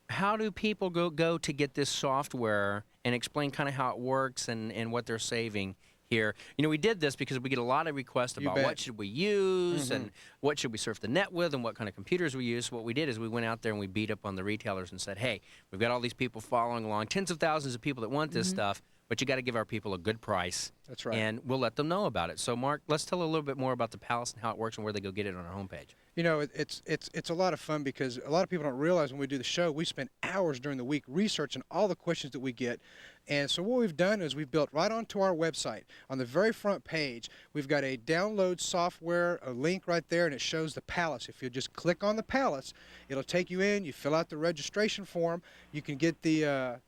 how do people go to get this software and explain kind of how it works and what they're saving here? You know, we did this because we get a lot of requests about what should we use and what should we surf the net with and what kind of computers we use. So what we did is we went out there and we beat up on the retailers and said, hey, we've got all these people following along, tens of thousands of people that want this stuff, but you got to give our people a good price. That's right. And we'll let them know about it. So, Mark, let's tell a little bit more about the Palace and how it works and where they go get it on our homepage. You know, it's a lot of fun because a lot of people don't realize when we do the show, we spend hours during the week researching all the questions that we get. And so what we've done is we've built right onto our website, on the very front page, we've got a download software, a link right there, and it shows the Palace. If you just click on the Palace, it'll take you in, you fill out the registration form, you can get the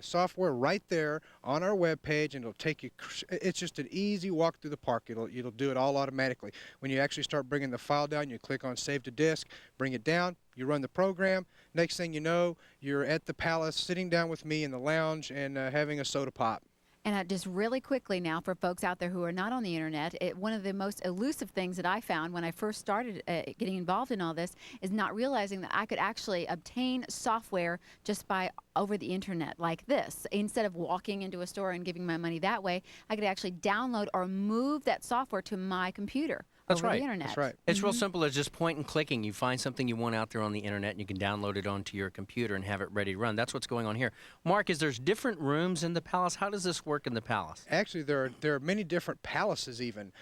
software right there on our webpage, and it'll take you. It's just an easy walk through the park. It'll do it all automatically. When you actually start bringing the file down, you click on Save to Disk, bring it down, you run the program. Next thing you know, you're at the Palace, sitting down with me in the lounge and having a soda pop. And just really quickly now, for folks out there who are not on the internet, one of the most elusive things that I found when I first started getting involved in all this is not realizing that I could actually obtain software just by over the internet like this. Instead of walking into a store and giving my money that way, I could actually download or move that software to my computer. That's over right. the internet. That's right. It's real simple as just point and clicking. You find something you want out there on the internet, and you can download it onto your computer and have it ready to run. That's what's going on here. Mark, is there's different rooms in the Palace? How does this work in the Palace? Actually, there are many different palaces even.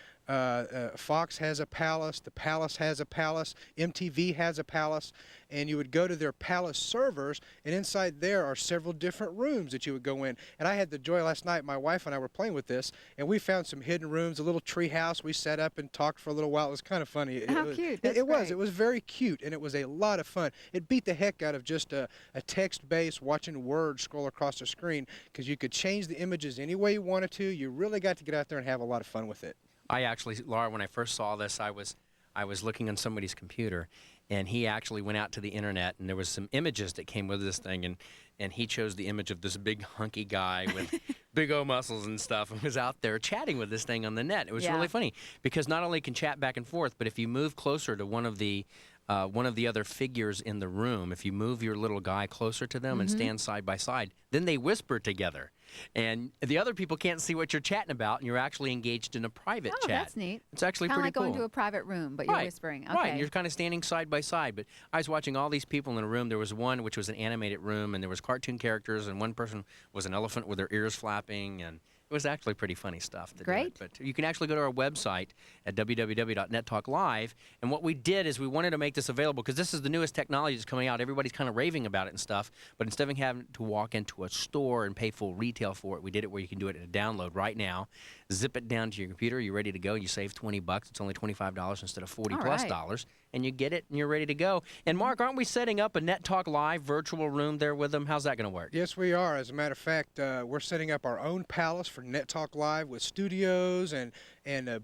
Fox has a Palace, the Palace has a Palace, MTV has a Palace, and you would go to their Palace servers, and inside there are several different rooms that you would go in. And I had the joy last night, my wife and I were playing with this, and we found some hidden rooms, a little tree house. We sat up and talked for a little while. It was kind of funny. How cute. It was very cute, and it was a lot of fun. It beat the heck out of just a text-based watching words scroll across the screen, because you could change the images any way you wanted to. You really got to get out there and have a lot of fun with it. I actually, Laura, when I first saw this, I was looking on somebody's computer, and he actually went out to the internet, and there was some images that came with this thing, and he chose the image of this big hunky guy with big old muscles and stuff, and was out there chatting with this thing on the net. It was really funny because not only can chat back and forth, but if you move closer to one of the other figures in the room, if you move your little guy closer to them and stand side by side, then they whisper together. And the other people can't see what you're chatting about, and you're actually engaged in a private chat. Oh, that's neat. It's actually Kinda pretty like cool. going to a private room, but you're whispering. Okay. Right, and you're kind of standing side by side. But I was watching all these people in a room. There was one which was an animated room, and there was cartoon characters, and one person was an elephant with their ears flapping, and it was actually pretty funny stuff. Great. But you can actually go to our website at www.nettalklive. And what we did is we wanted to make this available because this is the newest technology that's coming out. Everybody's kind of raving about it and stuff. But instead of having to walk into a store and pay full retail for it, we did it where you can do it in a download right now. Zip it down to your computer. You're ready to go. You save $20. It's only $25 instead of $40+ dollars. And you get it, and you're ready to go. And, Mark, aren't we setting up a Net Talk Live virtual room there with them? How's that going to work? Yes, we are. As a matter of fact, we're setting up our own Palace for Net Talk Live with studios and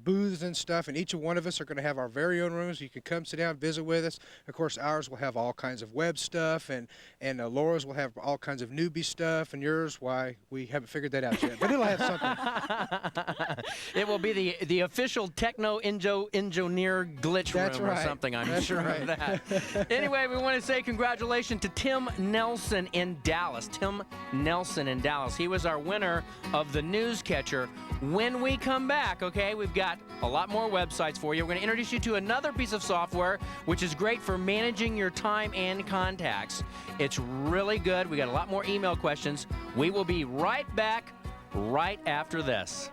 booths and stuff. And each one of us are going to have our very own rooms. You can come sit down, visit with us. Of course, ours will have all kinds of web stuff, and Laura's will have all kinds of newbie stuff, and yours, why, we haven't figured that out yet. But it'll have something. It will be the official techno engineer glitch room or something. I'm sure of that. Anyway, we want to say congratulations to Tim Nelson in Dallas. Tim Nelson in Dallas. He was our winner of the Newscatcher. When we come back, okay, today we've got a lot more websites for you. We're going to introduce you to another piece of software which is great for managing your time and contacts. It's really good. We got a lot more email questions. We will be right back right after this.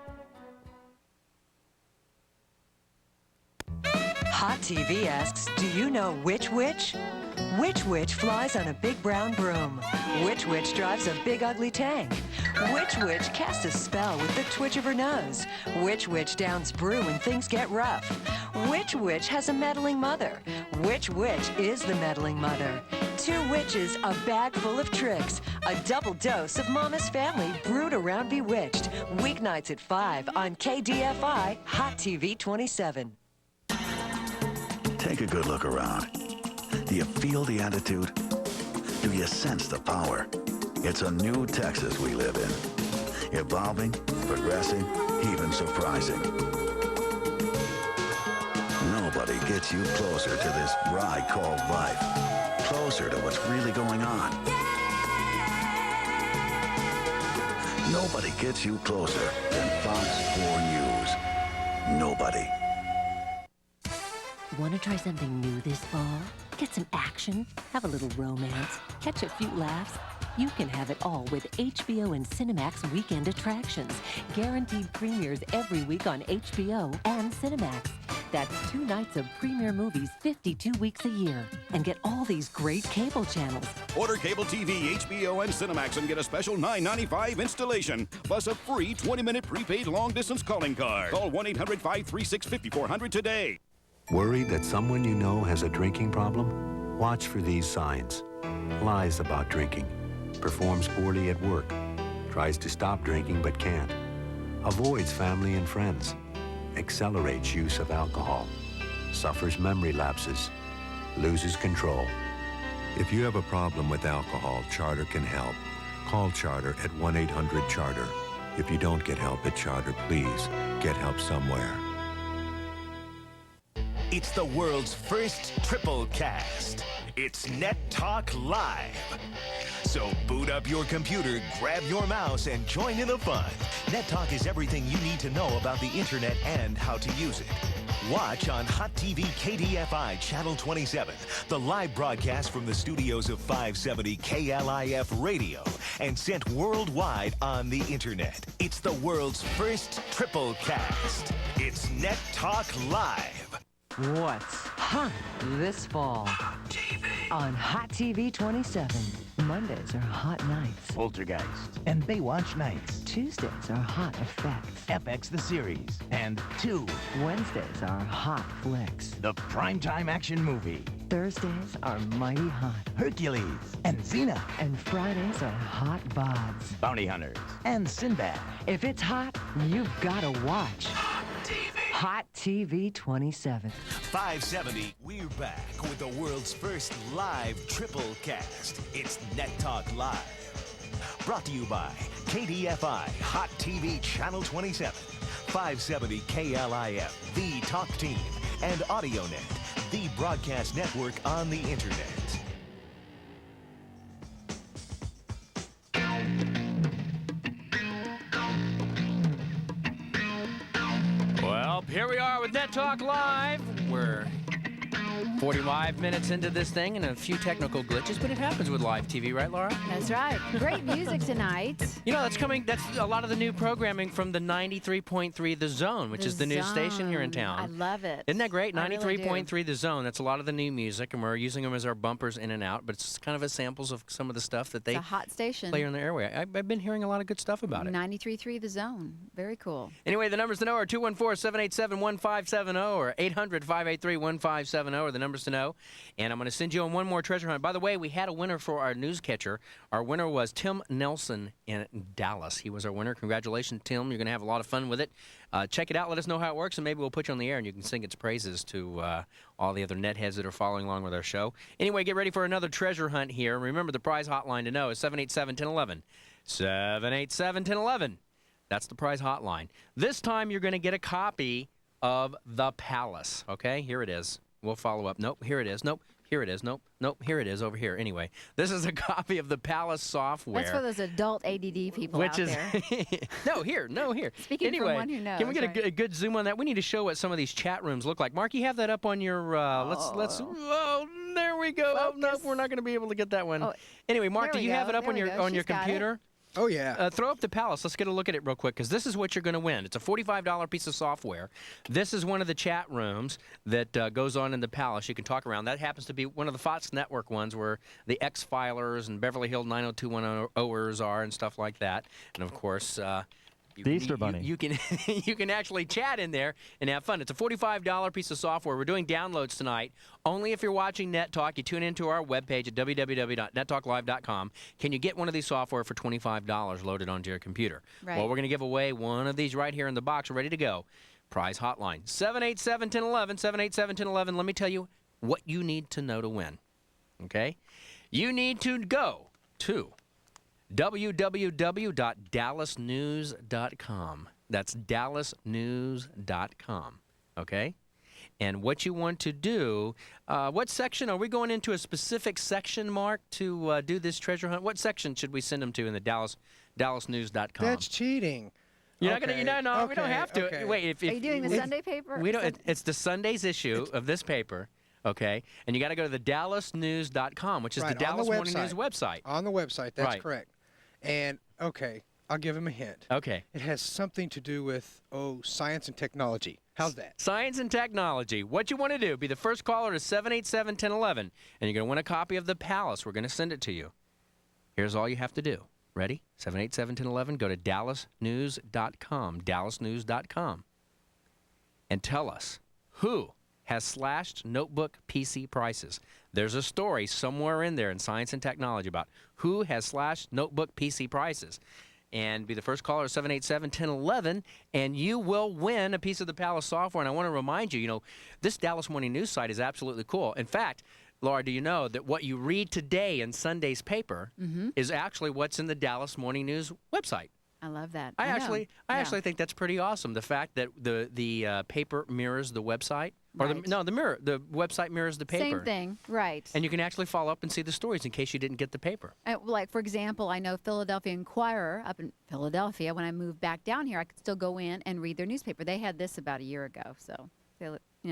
Hot TV asks, do you know Which Witch? Which Witch flies on a big brown broom? Which Witch drives a big ugly tank? Which Witch casts a spell with the twitch of her nose? Which Witch downs brew when things get rough? Which Witch has a meddling mother? Which Witch is the meddling mother? Two witches, a bag full of tricks. A double dose of Mama's Family brewed around Bewitched. Weeknights at 5 on KDFI Hot TV 27. Take a good look around. Do you feel the attitude? Do you sense the power? It's a new Texas we live in. Evolving, progressing, even surprising. Nobody gets you closer to this ride called life. Closer to what's really going on. Nobody gets you closer than Fox 4 News. Nobody. Want to try something new this fall? Get some action, have a little romance, catch a few laughs. You can have it all with HBO and Cinemax weekend attractions. Guaranteed premieres every week on HBO and Cinemax. That's 2 nights of premiere movies 52 weeks a year. And get all these great cable channels. Order cable TV, HBO, and Cinemax and get a special $9.95 installation, plus a free 20-minute prepaid long-distance calling card. Call 1-800-536-5400 today. Worried that someone you know has a drinking problem? Watch for these signs. Lies about drinking. Performs poorly at work. Tries to stop drinking but can't. Avoids family and friends. Accelerates use of alcohol. Suffers memory lapses. Loses control. If you have a problem with alcohol, Charter can help. Call Charter at 1-800-CHARTER. If you don't get help at Charter, please get help somewhere. It's the world's first triple cast. It's Net Talk Live. So boot up your computer, grab your mouse, and join in the fun. Net Talk is everything you need to know about the internet and how to use it. Watch on Hot TV KDFI Channel 27, the live broadcast from the studios of 570 KLIF Radio, and sent worldwide on the internet. It's the world's first triple cast. It's Net Talk Live. What's hot this fall? On Hot TV 27. Mondays are hot nights. Poltergeist and Baywatch nights. Tuesdays are hot effects. FX the series. And 2. Wednesdays are hot flicks. The primetime action movie. Thursdays are mighty hot. Hercules and Xena. And Fridays are hot bods. Bounty Hunters and Sinbad. If it's hot, you've got to watch. Hot TV 27. 570, we're back with the world's first live triple cast. It's Net Talk Live. Brought to you by KDFI Hot TV Channel 27, 570 KLIF, the Talk Team, and AudioNet, the broadcast network on the internet. Well, here we are with Net Talk Live. We're 45 minutes into this thing and a few technical glitches, but it happens with live TV, right, Laura? That's right. Great music tonight. You know, that's a lot of the new programming from the 93.3 The Zone, which is the new station here in town. I love it. Isn't that great? I really 93.3 The Zone. That's a lot of the new music, and we're using them as our bumpers in and out, but it's kind of a samples of some of the stuff that they It's a hot station. play on the airway. I've been hearing a lot of good stuff about it. 93.3 The Zone. Very cool. Anyway, the numbers to know are 214-787-1570 or 800-583-1570 are the numbers to know. And I'm going to send you on one more treasure hunt. By the way, we had a winner for our newscatcher. Our winner was Tim Nelson in Dallas. He was our winner. Congratulations, Tim. You're going to have a lot of fun with it. Check it out. Let us know how it works, and maybe we'll put you on the air, and you can sing its praises to all the other netheads that are following along with our show. Anyway, get ready for another treasure hunt here. Remember, the prize hotline to know is 787-1011. 787-1011. That's the prize hotline. This time, you're going to get a copy of The Palace. Okay, here it is. We'll follow up. Nope, here it is. Nope, Here it is. Nope. Here it is over here. Anyway, this is a copy of the Palace software. That's for those adult ADD people which out is there. no, here. Speaking anyway, from one who knows. can we get right? a good zoom on that? We need to show what some of these chat rooms look like. Mark, you have that up on your. Let's. Oh, there we go. Oh, no, we're not going to be able to get that one. Oh, anyway, Mark, do there we you have go. it up There on we your go. on your She's got it. computer? Oh, yeah. Throw up the Palace. Let's get a look at it real quick because this is what you're going to win. It's a $45 piece of software. This is one of the chat rooms that goes on in the Palace. You can talk around. That happens to be one of the Fox Network ones where the X-Filers and Beverly Hills 90210ers are and stuff like that. And, of course... the Easter Bunny. You can you can actually chat in there and have fun. It's a $45 piece of software. We're doing downloads tonight. Only if you're watching Net Talk. You tune into our webpage at www.nettalklive.com. Can you get one of these software for $25 loaded onto your computer? Right. Well, we're going to give away one of these right here in the box, ready to go. Prize hotline 787-1011, 787-1011. Let me tell you what you need to know to win. Okay? You need to go to www.dallasnews.com. That's dallasnews.com. Okay? And what you want to do, what section? Are we going into a specific section, Mark, to do this treasure hunt? What section should we send them to in the dallasnews.com? That's cheating. You're not going to, no, we don't have to. Okay. Wait, if Are you doing the Sunday paper? We don't. It's the Sunday's issue of this paper, okay? And you got to go to the dallasnews.com, which is Right, the Dallas on the Morning News website. On the website, that's Right. correct. And, okay, I'll give him a hint. Okay. It has something to do with, science and technology. How's that? Science and technology. What you want to do, be the first caller to 787-1011, and you're going to win a copy of The Palace. We're going to send it to you. Here's all you have to do. Ready? 787-1011. Go to dallasnews.com, dallasnews.com, and tell us who has slashed notebook PC prices. There's a story somewhere in there in Science and Technology about who has slashed notebook PC prices. And be the first caller at 787-1011, and you will win a piece of the Palace software. And I want to remind you, this Dallas Morning News site is absolutely cool. In fact, Laura, do you know that what you read today in Sunday's paper is actually what's in the Dallas Morning News website? I love that. I know. actually think that's pretty awesome. The fact that the paper mirrors the website, or Right. the website mirrors the paper. Same thing, right. And you can actually follow up and see the stories in case you didn't get the paper. Like, for example, I know Philadelphia Inquirer up in Philadelphia, when I moved back down here, I could still go in and read their newspaper. They had this about a year ago, so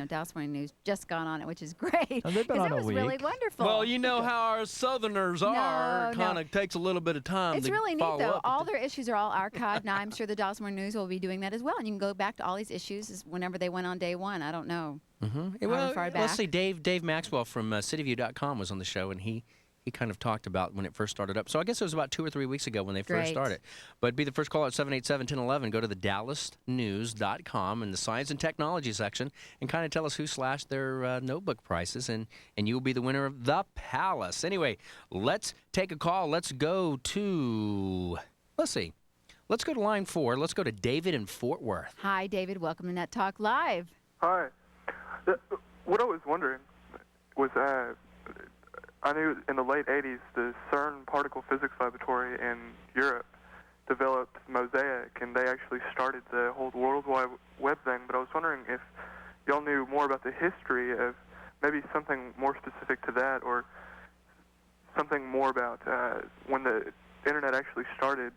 Dallas Morning News just got on it, which is great. And they've been 'cause on it a was week. really wonderful. Well, you know how our Southerners are. No, Kind of takes a little bit of time It's to really neat, follow though. up. All their issues are all archived. Now, I'm sure the Dallas Morning News will be doing that as well. And you can go back to all these issues whenever they went on day one. I don't know. Well, far let's back. see. Dave Maxwell from cityview.com was on the show, and he kind of talked about when it first started up. So I guess it was about 2 or 3 weeks ago when they first Great. started. But be the first call at 787-1011. Go to the dallasnews.com in the Science and Technology section and kind of tell us who slashed their notebook prices, and you'll be the winner of the Palace. Anyway, let's take a call. Let's go to, let's see. Let's go to line 4. Let's go to David in Fort Worth. Hi, David. Welcome to Net Talk Live. Hi. What I was wondering was, I knew in the late 80s the CERN Particle Physics Laboratory in Europe developed Mosaic, and they actually started the whole World Wide Web thing. But I was wondering if y'all knew more about the history of maybe something more specific to that, or something more about when the Internet actually started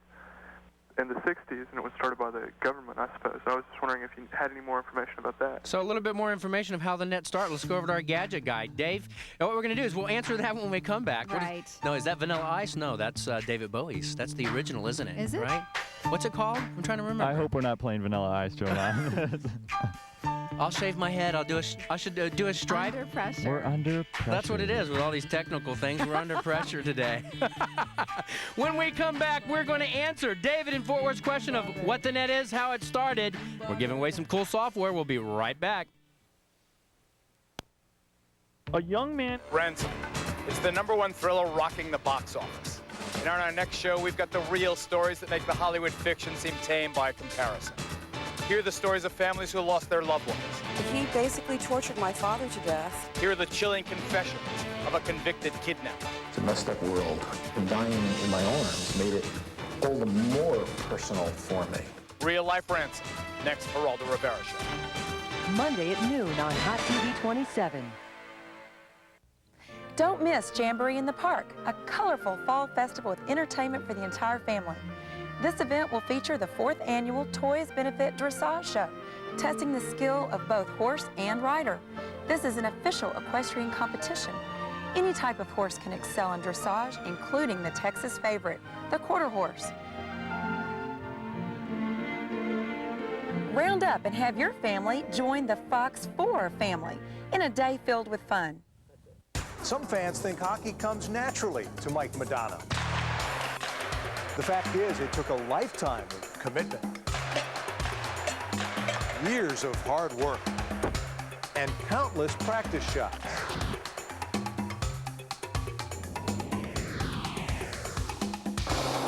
in the 60s, and it was started by the government, I suppose. I was just wondering if you had any more information about that. So a little bit more information of how the net started. Let's go over to our gadget guy, Dave. And what we're going to do is we'll answer that when we come back. Right. Is that Vanilla Ice? No, that's David Bowie's. That's the original, isn't it? Is it? Right? What's it called? I'm trying to remember. I hope we're not playing Vanilla Ice, Joanna. I'll shave my head. I should do a stripe. Under pressure. We're under pressure. That's what it is with all these technical things. We're under pressure today. When we come back, we're going to answer David in Fort Worth's question of what the net is, how it started. We're giving away some cool software. We'll be right back. A young man. Ransom. It's the #1 thriller rocking the box office. And on our next show, we've got the real stories that make the Hollywood fiction seem tame by comparison. Here are the stories of families who lost their loved ones. He basically tortured my father to death. Here are the chilling confessions of a convicted kidnapper. It's a messed up world. And dying in my own arms made it all the more personal for me. Real Life Ransom. Next, Geraldo Rivera Show. Monday at noon on Hot TV 27. Don't miss Jamboree in the Park, a colorful fall festival with entertainment for the entire family. This event will feature the 4th annual Toys Benefit Dressage Show, testing the skill of both horse and rider. This is an official equestrian competition. Any type of horse can excel in dressage, including the Texas favorite, the quarter horse. Round up and have your family join the Fox 4 family in a day filled with fun. Some fans think hockey comes naturally to Mike Madonna. The fact is, it took a lifetime of commitment, years of hard work, and countless practice shots.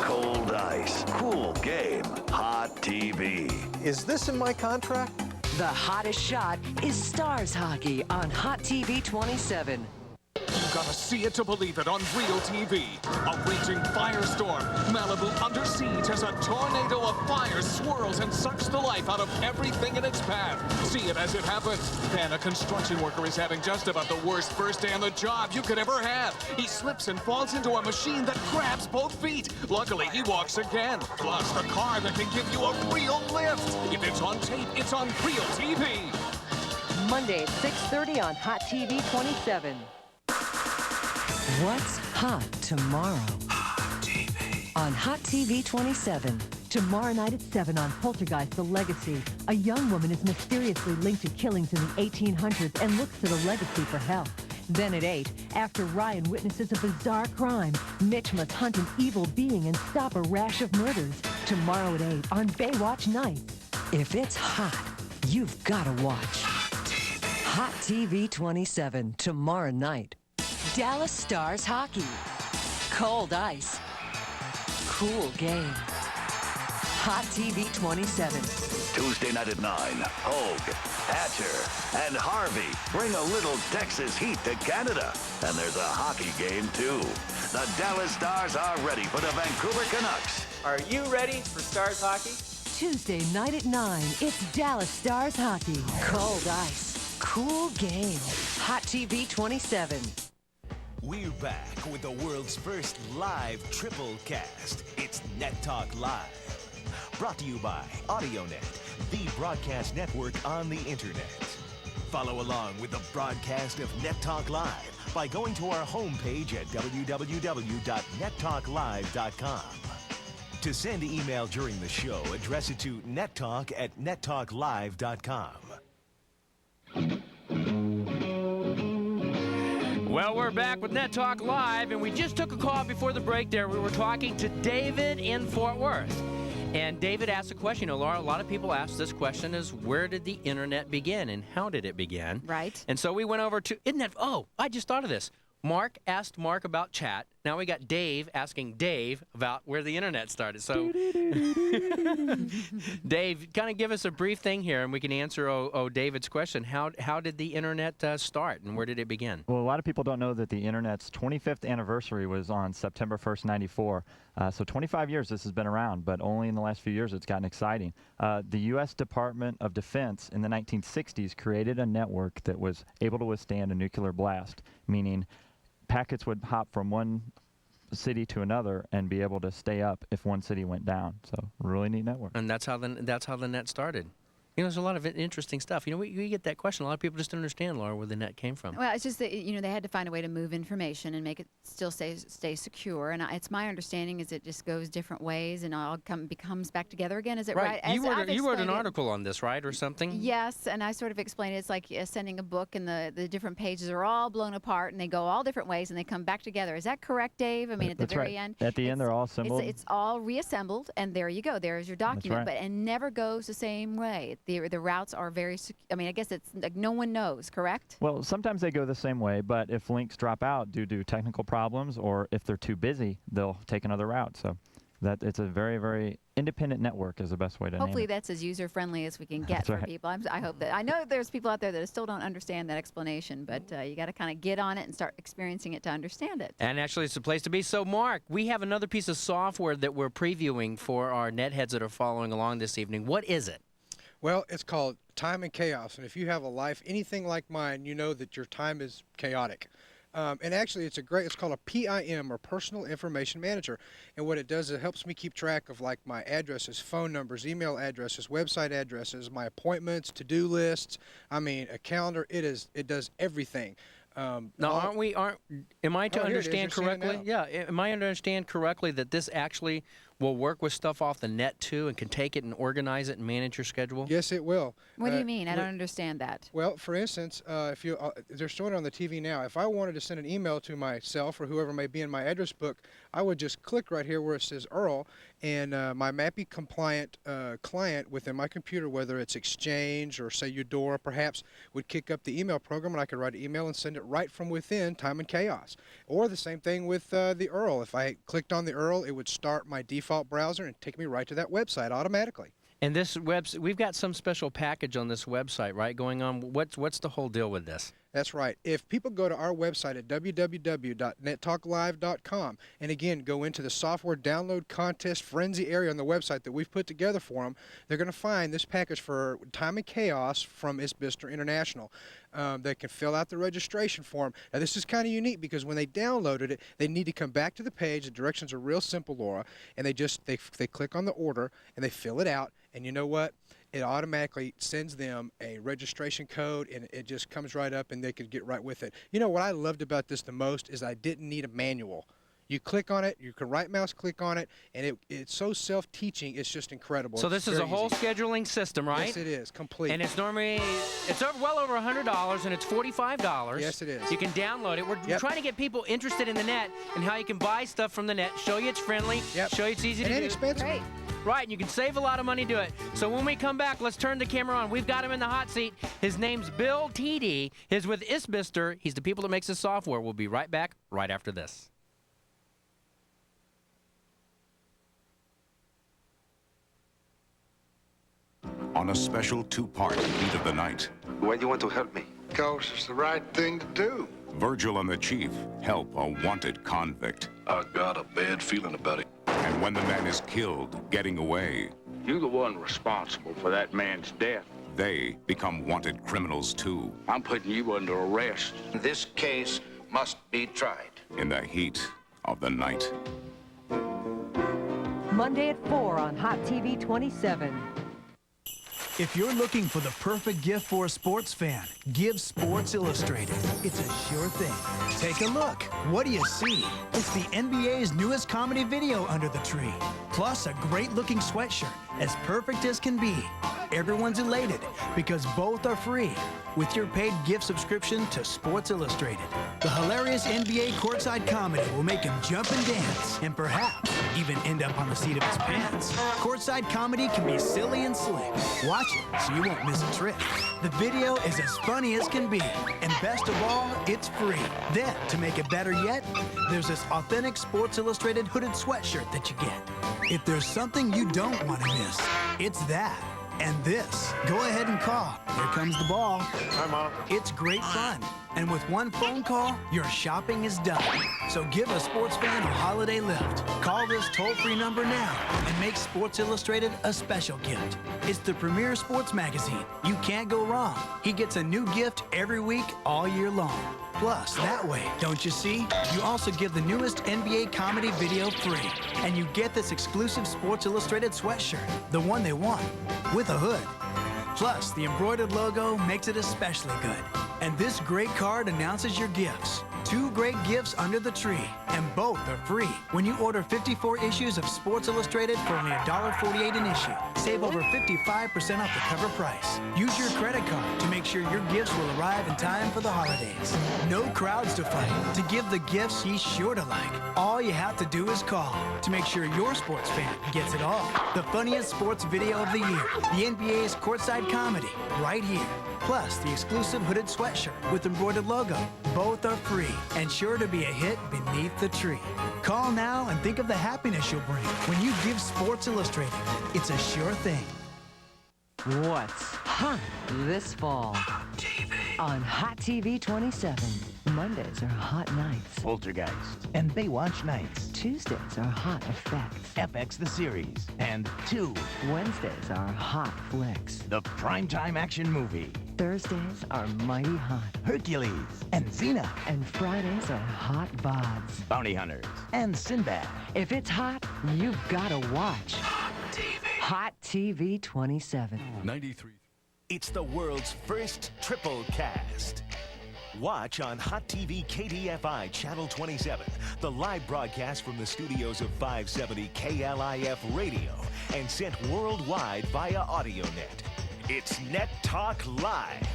Cold ice, cool game, hot TV. Is this in my contract? The hottest shot is Stars Hockey on Hot TV 27. You gotta see it to believe it on real TV. A raging firestorm. Malibu under siege as a tornado of fire swirls and sucks the life out of everything in its path. See it as it happens. Then a construction worker is having just about the worst first day on the job you could ever have. He slips and falls into a machine that grabs both feet. Luckily, he walks again. Plus, the car that can give you a real lift. If it's on tape, it's on real TV. Monday at 6:30 on Hot TV 27. What's hot tomorrow? Hot TV. On Hot TV 27. Tomorrow night at 7 on Poltergeist: The Legacy. A young woman is mysteriously linked to killings in the 1800s and looks to the legacy for help. Then at 8, after Ryan witnesses a bizarre crime, Mitch must hunt an evil being and stop a rash of murders. Tomorrow at 8 on Baywatch Nights. If it's hot, you've got to watch. Hot TV 27 tomorrow night. Dallas Stars Hockey. Cold ice. Cool game. Hot TV 27. Tuesday night at 9, Hogue, Hatcher, and Harvey bring a little Texas heat to Canada. And there's a hockey game, too. The Dallas Stars are ready for the Vancouver Canucks. Are you ready for Stars Hockey? Tuesday night at 9, it's Dallas Stars Hockey. Cold ice. Cool game. Hot TV 27. We're back with the world's first live triple cast. It's Net Talk Live. Brought to you by AudioNet, the broadcast network on the internet. Follow along with the broadcast of Net Talk Live by going to our homepage at www.nettalklive.com. To send email during the show, address it to nettalk@nettalklive.com. Well, we're back with Net Talk Live, and we just took a call before the break there. We were talking to David in Fort Worth. And David asked a question. You know, Laura, a lot of people ask this question is, where did the internet begin and how did it begin? Right. And so we went over to, I just thought of this. Mark asked Mark about chat. Now we got Dave asking Dave about where the internet started. So, Dave, kind of give us a brief thing here, and we can answer David's question. How did the internet start, and where did it begin? Well, a lot of people don't know that the internet's 25th anniversary was on September 1st, 94. So 25 years this has been around, but only in the last few years it's gotten exciting. The U.S. Department of Defense in the 1960s created a network that was able to withstand a nuclear blast, meaning packets would hop from one city to another and be able to stay up if one city went down. So really neat network. And that's how the net started. You know, there's a lot of interesting stuff. You know, we get that question. A lot of people just don't understand, Laura, where the net came from. Well, it's just that, you know, they had to find a way to move information and make it still stay secure. And it's my understanding is it just goes different ways and all becomes back together again. Is it right? You wrote an article on this, right, or something? Yes, and I sort of explained it's like sending a book and the different pages are all blown apart and they go all different ways and they come back together. Is that correct, Dave? I mean, at the very end. At the end, they're all assembled. It's all reassembled, and there you go. There's your document. That's right. But it never goes the same way. The routes are very, I mean, I guess it's like no one knows, correct? Well, sometimes they go the same way, but if links drop out due to technical problems or if they're too busy, they'll take another route. So that it's a very, very independent network is the best way to name it. Hopefully that's as user-friendly as we can get for people. I hope that. I know there's people out there that still don't understand that explanation, but you got to kind of get on it and start experiencing it to understand it. And actually, it's a place to be. So, Mark, we have another piece of software that we're previewing for our netheads that are following along this evening. What is it? Well, it's called Time and Chaos, and if you have a life anything like mine, you know that your time is chaotic. And actually, it's called a PIM, or Personal Information Manager. And what it does, it helps me keep track of like my addresses, phone numbers, email addresses, website addresses, my appointments, to-do lists. I mean, a calendar. It does everything. Now, am I to understand correctly? Yeah, am I to understand correctly that this actually will work with stuff off the net too, and can take it and organize it and manage your schedule? Yes, it will. What do you mean? I don't understand that. Well, for instance, if you they're showing it on the TV now. If I wanted to send an email to myself or whoever may be in my address book, I would just click right here where it says Earl, and my MAPI compliant client within my computer, whether it's Exchange or say Eudora perhaps, would kick up the email program, and I could write an email and send it right from within Time and Chaos. Or the same thing with the Earl. If I clicked on the Earl, it would start my default browser and take me right to that website automatically. And this we've got some special package on this website, right, going on. What's the whole deal with this? That's right. If people go to our website at www.nettalklive.com and again go into the software download contest frenzy area on the website that we've put together for them, they're going to find this package for Time and Chaos from Isbister International. They can fill out the registration form. Now this is kind of unique because when they downloaded it, they need to come back to the page. The directions are real simple, Laura, and they click on the order and they fill it out. And you know what? It automatically sends them a registration code, and it just comes right up, and they could get right with it. You know what I loved about this the most is I didn't need a manual. You click on it, you can right mouse click on it, and it's so self-teaching, it's just incredible. So this is a whole scheduling system, right? Yes, it is, complete. And it's normally, well over $100, and it's $45. Yes, it is. You can download it. We're trying to get people interested in the net and how you can buy stuff from the net, show you it's friendly, show you it's easy to do. And inexpensive. Great. Right, and you can save a lot of money to it. So when we come back, let's turn the camera on. We've got him in the hot seat. His name's Bill TD. He's with Isbister. He's the people that makes this software. We'll be right back right after this. On a special two-part Heat of the Night. Why do you want to help me? Because it's the right thing to do. Virgil and the Chief help a wanted convict. I got a bad feeling about it. And when the man is killed, getting away, You're the one responsible for that man's death. they become wanted criminals too. I'm putting you under arrest. This case must be tried. In the heat of the night. Monday at 4 on Hot TV 27. If you're looking for the perfect gift for a sports fan, give Sports Illustrated. It's a sure thing. Take a look. What do you see? It's the NBA's newest comedy video under the tree. Plus a great-looking sweatshirt, as perfect as can be. Everyone's elated because both are free with your paid gift subscription to Sports Illustrated. The hilarious NBA courtside comedy will make him jump and dance and perhaps even end up on the seat of his pants. Courtside comedy can be silly and slick. Watch it so you won't miss a trick. The video is as funny as can be, and best of all, it's free. Then, to make it better yet, there's this authentic Sports Illustrated hooded sweatshirt that you get. If there's something you don't want to miss, it's that. And this. Go ahead and call. Here comes the ball. Hi, Mom. It's great fun. And with one phone call, your shopping is done. So give a sports fan a holiday lift. Call this toll-free number now and make Sports Illustrated a special gift. It's the premier sports magazine. You can't go wrong. He gets a new gift every week all year long. Plus, that way, don't you see? You also give the newest NBA comedy video free. And you get this exclusive Sports Illustrated sweatshirt, the one they want, with a hood. Plus, the embroidered logo makes it especially good. And this great card announces your gifts. 2 great gifts under the tree, and both are free. When you order 54 issues of Sports Illustrated for only $1.48 an issue, save over 55% off the cover price. Use your credit card to make sure your gifts will arrive in time for the holidays. No crowds to fight to give the gifts he's sure to like. All you have to do is call to make sure your sports fan gets it all. The funniest sports video of the year, the NBA's courtside comedy, right here. Plus, the exclusive hooded sweatshirt with embroidered logo. Both are free and sure to be a hit beneath the tree. Call now and think of the happiness you'll bring when you give Sports Illustrated. It's a sure thing. What's hot this fall? On Hot TV 27. Mondays are hot nights. Poltergeist and Baywatch Nights. Tuesdays are hot effects. FX the series. And 2. Wednesdays are hot flicks. The primetime action movie. Thursdays are mighty hot. Hercules and Xena And Fridays are hot bods. Bounty Hunters and Sinbad. If it's hot, you've got to watch. Hot TV 27. 93. It's the world's first triple cast. Watch on Hot TV KDFI Channel 27, the live broadcast from the studios of 570 KLIF Radio and sent worldwide via AudioNet. It's Net Talk Live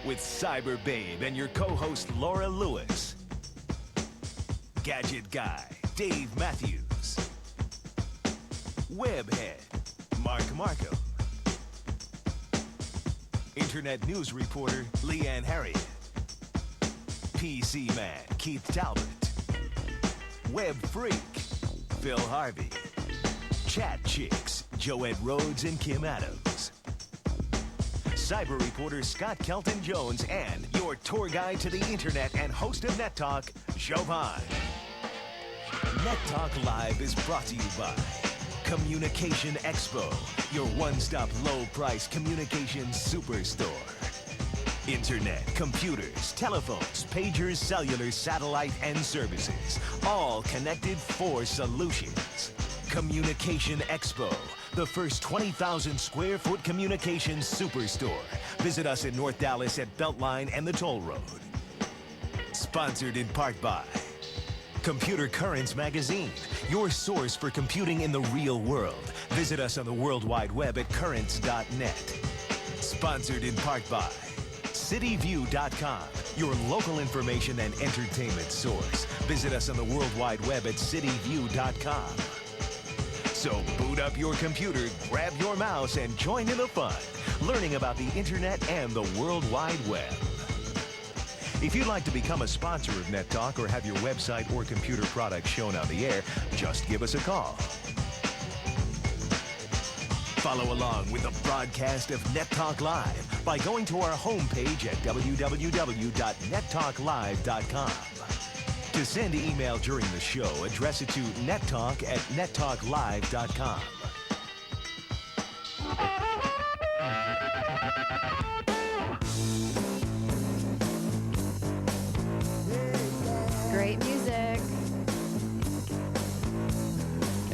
with Cyber Babe and your co-host Laura Lewis, Gadget Guy Dave Matthews, Webhead Mark Markham, Internet News Reporter Leanne Harriet, PC Man Keith Talbot, Web Freak Phil Harvey, Chat Chicks Joette Rhodes and Kim Adams, Cyber Reporter Scott Kelton Jones, and your tour guide to the internet and host of Net Talk, Jovan. Net Talk Live is brought to you by Communication Expo, your one-stop low-price communications superstore. Internet, computers, telephones, pagers, cellular, satellite, and services, all connected for solutions. Communication Expo, the first 20,000 square foot communications superstore. Visit us in North Dallas at Beltline and the Toll Road. Sponsored in part by Computer Currents Magazine, your source for computing in the real world. Visit us on the World Wide Web at currents.net. Sponsored in part by cityview.com, your local information and entertainment source. Visit us on the World Wide Web at cityview.com. So boot up your computer, grab your mouse, and join in the fun, learning about the internet and the World Wide Web. If you'd like to become a sponsor of Net Talk or have your website or computer product shown on the air, just give us a call. Follow along with the broadcast of Net Talk Live by going to our homepage at www.nettalklive.com. To send email during the show, address it to nettalk@nettalklive.com. Great music.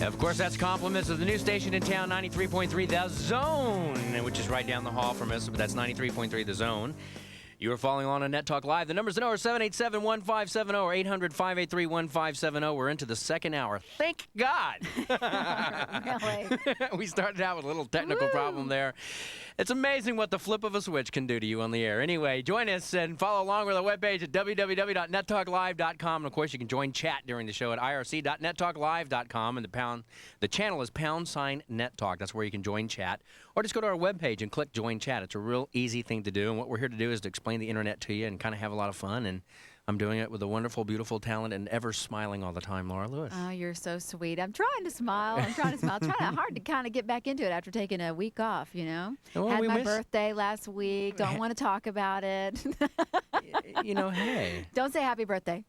Of course, that's compliments of the new station in town, 93.3 The Zone, which is right down the hall from us, but that's 93.3 The Zone. You are following on Net Talk Live. The numbers to know are 787-1570 or 800-583-1570. We're into the second hour. Thank God. Really? We started out with a little technical problem there. It's amazing what the flip of a switch can do to you on the air. Anyway, join us and follow along with our webpage at www.nettalklive.com. And, of course, you can join chat during the show at irc.nettalklive.com. And the channel is #NetTalk. That's where you can join chat. Or just go to our webpage and click Join Chat. It's a real easy thing to do. And what we're here to do is to explain the internet to you and kind of have a lot of fun. And I'm doing it with a wonderful, beautiful talent and ever smiling all the time, Laura Lewis. Oh, you're so sweet. I'm trying to smile. Trying hard to kind of get back into it after taking a week off, you know. Well, Had my birthday last week. Don't want to talk about it. You know, hey. Don't say happy birthday.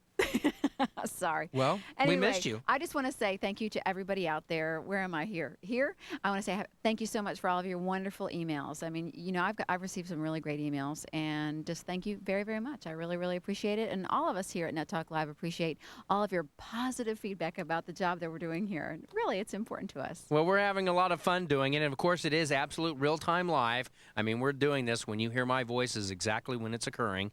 Sorry. Well, anyway, we missed you. I just want to say thank you to everybody out there. Where am I here? Here. I want to say thank you so much for all of your wonderful emails. I mean, you know, I've received some really great emails, and just thank you very, very much. I really, really appreciate it, and all of us here at Net Talk Live appreciate all of your positive feedback about the job that we're doing here. And really, it's important to us. Well, we're having a lot of fun doing it, and of course, it is absolute real-time live. I mean, we're doing this when you hear my voice is exactly when it's occurring.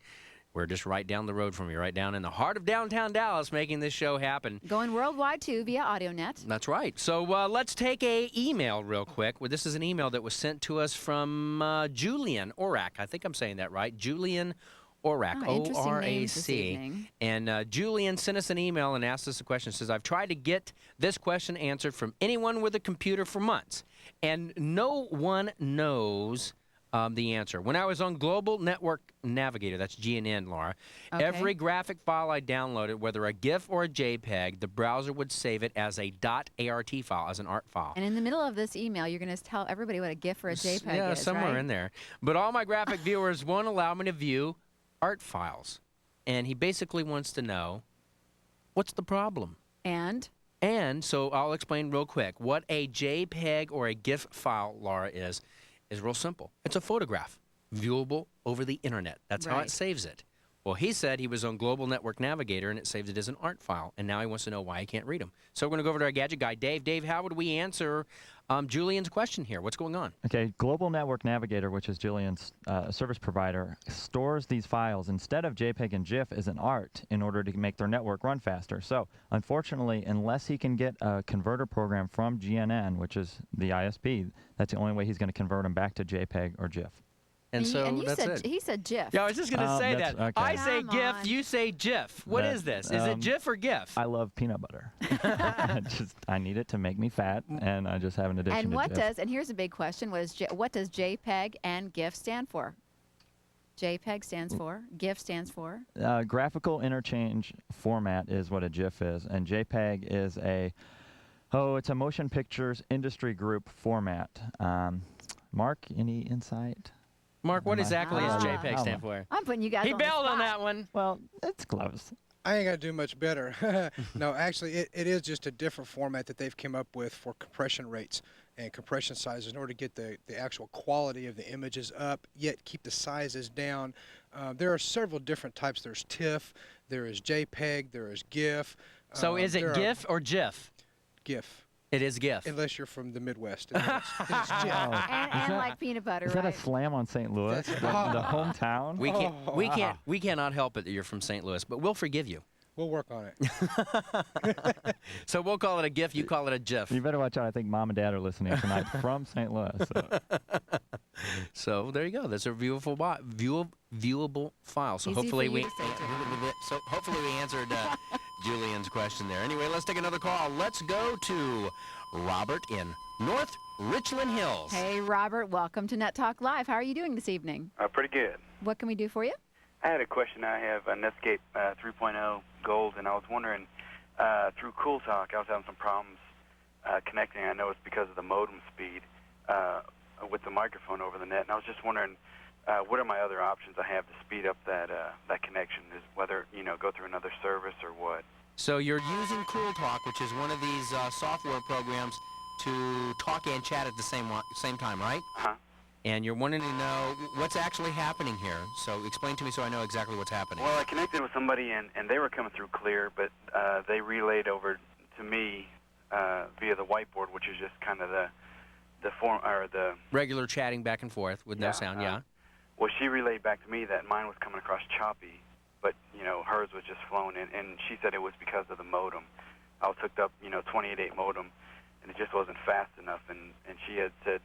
We're just right down the road from you, right down in the heart of downtown Dallas, making this show happen. Going worldwide, too, via AudioNet. That's right. So let's take a email real quick. Well, this is an email that was sent to us from Julian Orac. I think I'm saying that right. Julian Orac, O-R-A-C. And Julian sent us an email and asked us a question. Says, I've tried to get this question answered from anyone with a computer for months, and no one knows the answer. When I was on Global Network Navigator, that's GNN, Laura, every graphic file I downloaded, whether a GIF or a JPEG, the browser would save it as a .art file, as an art file. And in the middle of this email, you're going to tell everybody what a GIF or a JPEG is, yeah, somewhere right? in there. But all my graphic viewers won't allow me to view art files. And he basically wants to know, what's the problem? And so I'll explain real quick. What a JPEG or a GIF file, Laura, is real simple. It's a photograph. viewable over the internet. That's how it Right. saves it. Well, he said he was on Global Network Navigator, and it saved it as an ART file, and now he wants to know why he can't read them. So we're going to go over to our gadget guy, Dave. Dave, how would we answer Julian's question here? What's going on? Okay, Global Network Navigator, which is Julian's service provider, stores these files instead of JPEG and GIF as an ART in order to make their network run faster. So, unfortunately, unless he can get a converter program from GNN, which is the ISP, that's the only way he's going to convert them back to JPEG or GIF. And so you that's said, it. He said GIF. Yeah, I was just going to say that's- that. okay. I say Come GIF, on. you say GIF. What is this? Is it GIF or GIF? I love peanut butter. I need it to make me fat, and I just have an addiction And to what GIF. does, and here's a big question, what does JPEG and GIF stand for? JPEG stands for, GIF stands for? Graphical interchange format is what a GIF is, and JPEG is it's a motion pictures industry group format. Mark, any insight? Mark, what exactly does Ah. JPEG stand for? I'm putting you guys He on the bailed on spot. that one. Well, it's close. I ain't gonna do much better. No, actually, it is just a different format that they've come up with for compression rates and compression sizes in order to get the actual quality of the images up, yet keep the sizes down. There are several different types. There's TIFF, there is JPEG, there is GIF. So is it there are- GIF or GIF? GIF. It is GIF. Unless you're from the Midwest. Then it's GIF. And like peanut butter, Is that right? a slam on St. Louis, the hometown? We cannot help it that you're from St. Louis, but we'll forgive you. We'll work on it. So we'll call it a GIF, you call it a GIF. You better watch out. I think Mom and Dad are listening tonight from St. Louis. So. So there you go. That's a viewable file. So Easy hopefully for we you to say, hopefully we answered Julian's question there. Anyway, let's take another call. Let's go to Robert in North Richland Hills. Hey, Robert, welcome to Net Talk Live. How are you doing this evening? Pretty good. What can we do for you? I had a question. I have a Netscape 3.0 Gold, and I was wondering, through Cool Talk, I was having some problems connecting. I know it's because of the modem speed with the microphone over the net, and I was just wondering, what are my other options I have to speed up that connection? Is whether, go through another service or what? So you're using Cool Talk, which is one of these software programs to talk and chat at the same time, right? Uh-huh. And you're wanting to know what's actually happening here. So explain to me so I know exactly what's happening. Well, I connected with somebody, and they were coming through clear, but they relayed over to me via the whiteboard, which is just kind of the form or the Regular chatting back and forth with no sound, yeah. Well, she relayed back to me that mine was coming across choppy, but hers was just flowing in, and she said it was because of the modem. I was hooked up, 28.8 modem, and it just wasn't fast enough, and she had said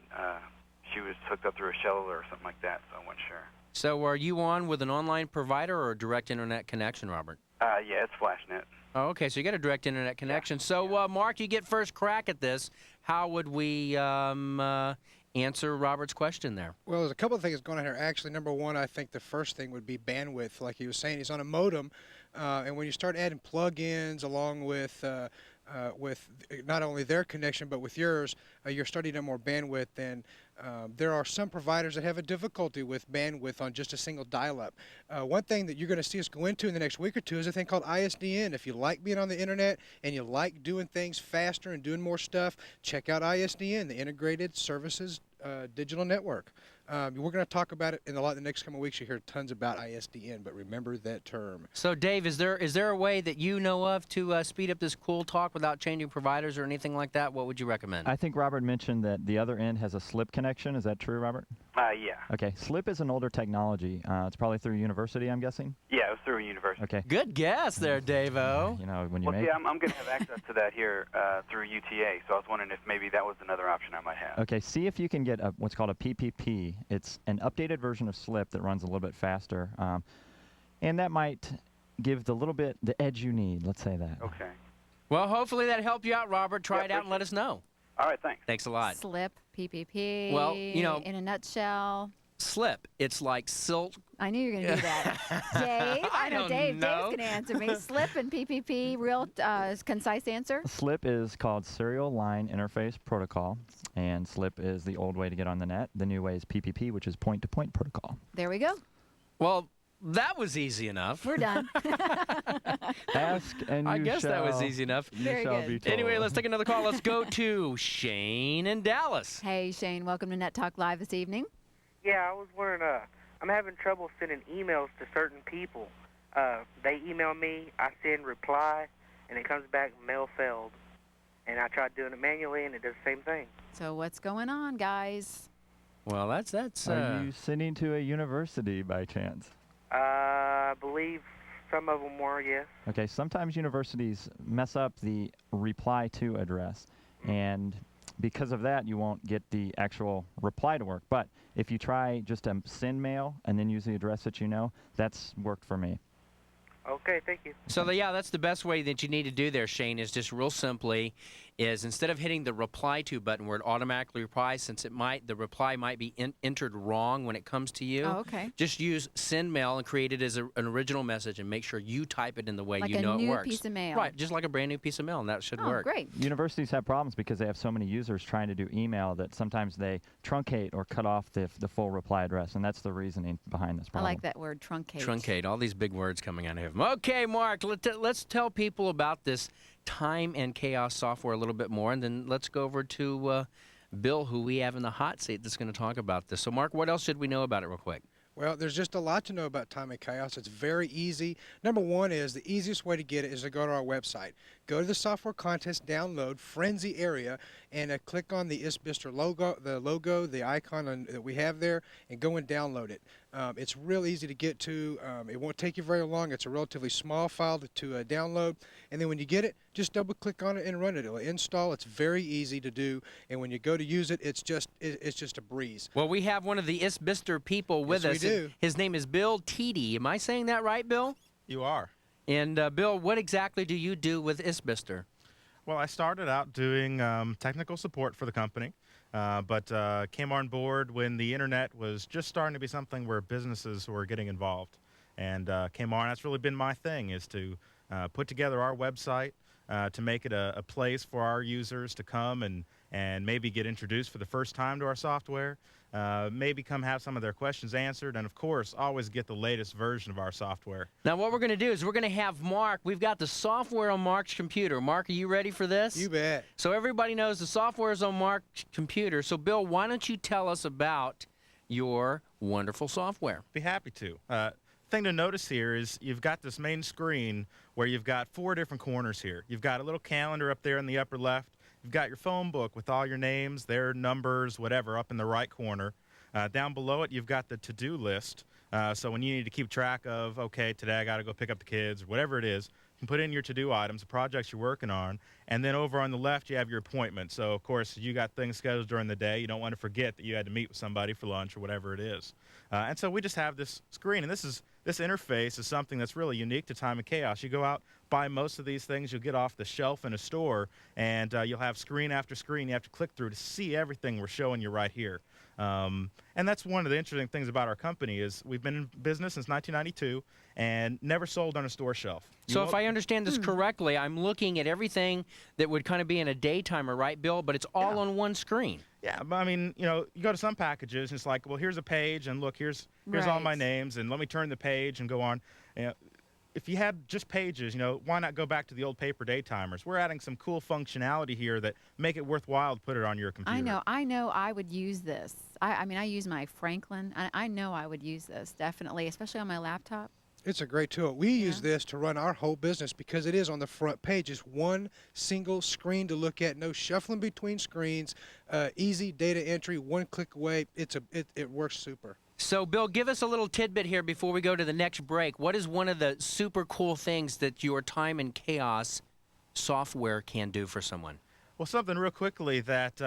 she was hooked up through a cellular or something like that, so I wasn't sure. So are you on with an online provider or a direct internet connection, Robert? Yeah, it's FlashNet. Oh, okay, so you got a direct internet connection. So, Mark, you get first crack at this. How would we answer Robert's question there? Well, there's a couple of things going on here. Actually, number one, I think the first thing would be bandwidth. Like he was saying, he's on a modem, and when you start adding plug-ins along with not only their connection but with yours, you're starting to get more bandwidth. And there are some providers that have a difficulty with bandwidth on just a single dial-up. One thing that you're going to see us go into in the next week or two is a thing called ISDN. If you like being on the internet and you like doing things faster and doing more stuff, check out ISDN, the Integrated Services Digital Network. We're going to talk about it in the next couple of weeks. You hear tons about ISDN, but remember that term. So, Dave, is there a way that you know of to speed up this Cool Talk without changing providers or anything like that? What would you recommend? I think Robert mentioned that the other end has a SLIP connection. Is that true, Robert? Yeah. Okay, SLIP is an older technology. It's probably through university, I'm guessing? Yeah, it was through a university. Okay. Good guess there, Dave-O. When you Well, make... see, I'm going to have access to that here through UTA, so I was wondering if maybe that was another option I might have. Okay, see if you can get what's called a PPP. It's an updated version of SLIP that runs a little bit faster, and that might give the edge you need. Let's say that. Okay. Well, hopefully that helped you out, Robert. Try it out and let us know. All right, thanks. Thanks a lot. SLIP, PPP. Well, in a nutshell. SLIP. It's like silk. I knew you were going to do that. Dave, I know Dave's going to answer me. SLIP and PPP, real concise answer. SLIP is called Serial Line Interface Protocol, and SLIP is the old way to get on the net. The new way is PPP, which is point-to-point protocol. There we go. Well, that was easy enough. We're done. Ask and I guess that was easy enough. Very good. Anyway, let's take another call. Let's go to Shane in Dallas. Hey, Shane. Welcome to Net Talk Live this evening. Yeah, I was wondering, I'm having trouble sending emails to certain people. They email me, I send reply, and it comes back mail failed. And I tried doing it manually, and it does the same thing. So what's going on, guys? Well, that's. Are you sending to a university by chance? I believe some of them were, yes. Okay, sometimes universities mess up the reply to address, and because of that, you won't get the actual reply to work. But if you try just a send mail and then use the address that you know, that's worked for me. Okay, thank you. So, yeah, that's the best way that you need to do there, Shane, is just real simply is instead of hitting the reply to button where it automatically replies, since the reply might be entered wrong when it comes to you, just use send mail and create it as an original message and make sure you type it in the way Like you a know it new works. piece of mail. Right, just like a brand new piece of mail, and that should work. Great. Universities have problems because they have so many users trying to do email that sometimes they truncate or cut off the full reply address, and that's the reasoning behind this I problem. like that word, truncate. Truncate, all these big words coming out of him. Okay, Mark, let's tell people about this Time and Chaos software a little bit more, and then let's go over to Bill, who we have in the hot seat that's going to talk about this. So, Mark, what else should we know about it real quick? Well, there's just a lot to know about Time and Chaos. It's very easy. Number one is the easiest way to get it is to go to our website. Go to the software contest, download Frenzy area, and click on the ISBISTER logo, the icon that we have there, and go and download it. It's real easy to get to. It won't take you very long. It's a relatively small file to download, and then when you get it, just double-click on it and run it. It'll install. It's very easy to do, and when you go to use it, it's just a breeze. Well, we have one of the ISBISTER people with us. We do. His name is Bill Teedy. Am I saying that right, Bill? You are. And, Bill, what exactly do you do with ISBISTER? Well, I started out doing technical support for the company, but came on board when the internet was just starting to be something where businesses were getting involved. And came on. That's really been my thing, is to put together our website to make it a place for our users to come and maybe get introduced for the first time to our software, maybe come have some of their questions answered, and, of course, always get the latest version of our software. Now, what we're going to do is we're going to have Mark. We've got the software on Mark's computer. Mark, are you ready for this? You bet. So everybody knows the software is on Mark's computer. So, Bill, why don't you tell us about your wonderful software? Be happy to. Thing to notice here is you've got this main screen where you've got 4 different corners here. You've got a little calendar up there in the upper left. You've got your phone book with all your names, their numbers, whatever, up in the right corner. Down below it, you've got the to-do list. So when you need to keep track of, okay, today I got to go pick up the kids, or whatever it is, you can put in your to-do items, the projects you're working on. And then over on the left, you have your appointment. So, of course, you got things scheduled during the day. You don't want to forget that you had to meet with somebody for lunch or whatever it is. And so we just have this screen. And this interface is something that's really unique to Time and Chaos. You go out, buy most of these things, you'll get off the shelf in a store, and you'll have screen after screen you have to click through to see everything we're showing you right here. And that's one of the interesting things about our company is we've been in business since 1992 and never sold on a store shelf. So if I understand this correctly, I'm looking at everything that would kind of be in a daytimer, right, Bill? But it's all on one screen. Yeah, but I mean, you go to some packages and it's like, well, here's a page, and look, here's all my names, and let me turn the page and go on. If you had just pages, why not go back to the old paper daytimers? We're adding some cool functionality here that make it worthwhile to put it on your computer. I know I would use this. I mean, I use my Franklin. I know I would use this, definitely, especially on my laptop. It's a great tool. We use this to run our whole business because it is on the front page. It's one single screen to look at, no shuffling between screens, easy data entry, one click away. It works super. So, Bill, give us a little tidbit here before we go to the next break. What is one of the super cool things that your Time and Chaos software can do for someone? Well, something real quickly that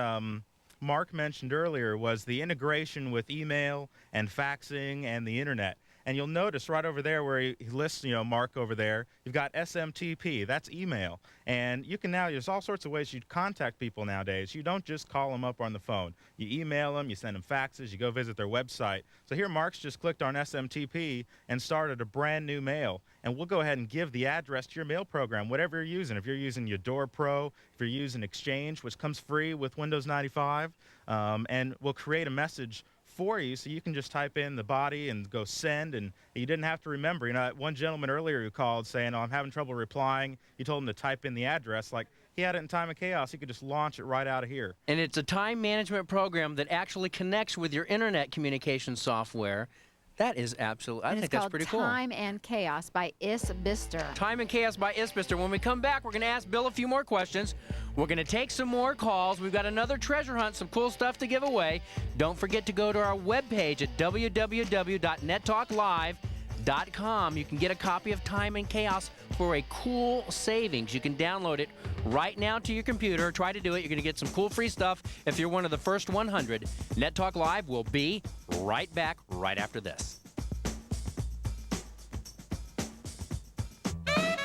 Mark mentioned earlier was the integration with email and faxing and the internet. And you'll notice right over there where he lists, Mark over there, you've got SMTP. That's email. And you can now, there's all sorts of ways you contact people nowadays. You don't just call them up on the phone. You email them, you send them faxes, you go visit their website. So here Mark's just clicked on SMTP and started a brand new mail. And we'll go ahead and give the address to your mail program, whatever you're using. If you're using Eudora Pro, if you're using Exchange, which comes free with Windows 95, and we'll create a message for you, so you can just type in the body and go send, and you didn't have to remember. You know, one gentleman earlier who called saying, "Oh, I'm having trouble replying." You told him to type in the address. Like, he had it in Time of Chaos. He could just launch it right out of here. And it's a time management program that actually connects with your internet communication software. That is absolutely, I think that's pretty cool. It's called Time and Chaos by Isbister. Time and Chaos by Isbister. When we come back, we're going to ask Bill a few more questions. We're going to take some more calls. We've got another treasure hunt, some cool stuff to give away. Don't forget to go to our webpage at www.nettalklive.com. You can get a copy of Time and Chaos for a cool savings. You can download it right now to your computer. Try to do it. You're going to get some cool free stuff if you're one of the first 100. Net Talk Live will be right back right after this.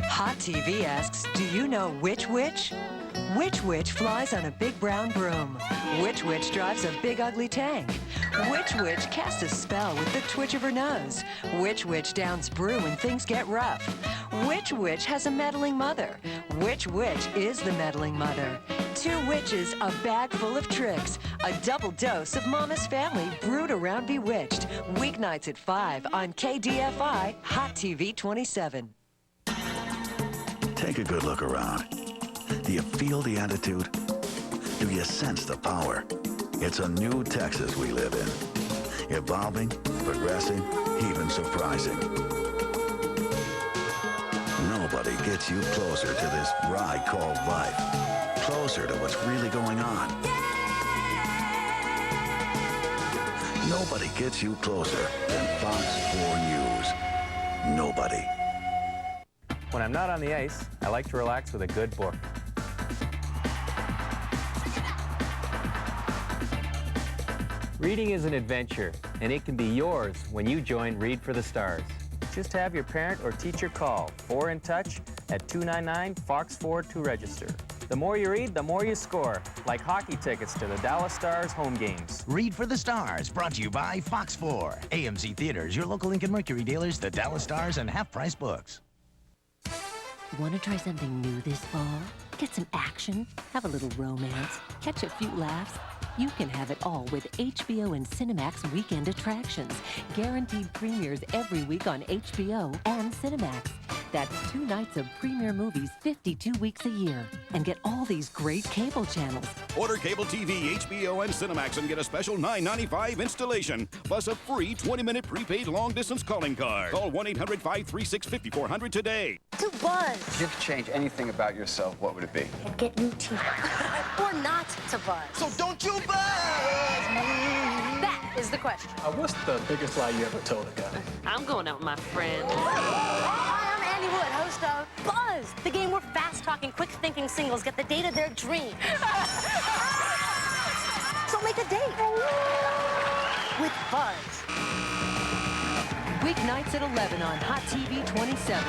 Hot TV asks, do you know which witch? Which witch flies on a big brown broom? Which witch drives a big ugly tank? Which witch casts a spell with the twitch of her nose? Which witch downs brew when things get rough? Which witch has a meddling mother? Which witch is the meddling mother? Two witches, a bag full of tricks. A double dose of Mama's Family brewed around Bewitched. Weeknights at 5 on KDFI Hot TV 27. Take a good look around. Do you feel the attitude? Do you sense the power? It's a new Texas we live in. Evolving, progressing, even surprising. Nobody gets you closer to this ride called life. Closer to what's really going on. Nobody gets you closer than Fox 4 News. Nobody. When I'm not on the ice, I like to relax with a good book. Reading is an adventure, and it can be yours when you join Read for the Stars. Just have your parent or teacher call 4 in Touch at 299-FOX4 to register. The more you read, the more you score, like hockey tickets to the Dallas Stars home games. Read for the Stars, brought to you by Fox 4, AMC Theaters, your local Lincoln Mercury dealers, the Dallas Stars, and half-price books. Want to try something new this fall? Get some action, have a little romance, catch a few laughs? You can have it all with HBO and Cinemax weekend attractions. Guaranteed premieres every week on HBO and Cinemax. That's 2 nights of premiere movies 52 weeks a year. And get all these great cable channels. Order cable TV, HBO, and Cinemax and get a special $9.95 installation, plus a free 20-minute prepaid long-distance calling card. Call 1-800-536-5400 today. To buzz. If you could change anything about yourself, what would it be? And get new teeth. Or not to buzz. So don't you buzz me! That is the question. What's the biggest lie you ever told a guy? I'm going out with my friend. Hi, I'm Andy Wood, host of Buzz, the game where fast-talking, quick-thinking singles get the date of their dreams. So make a date with Buzz. Weeknights at 11 on Hot TV 27.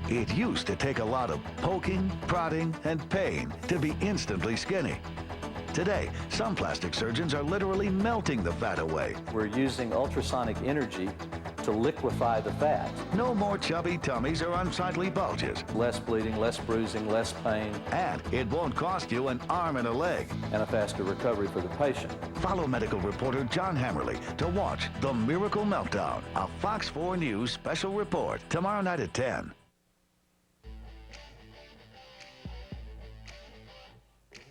It used to take a lot of poking, prodding, and pain to be instantly skinny. Today, some plastic surgeons are literally melting the fat away. We're using ultrasonic energy to liquefy the fat. No more chubby tummies or unsightly bulges. Less bleeding, less bruising, less pain. And it won't cost you an arm and a leg. And a faster recovery for the patient. Follow medical reporter John Hammerly to watch The Miracle Meltdown, a Fox 4 News special report, tomorrow night at 10.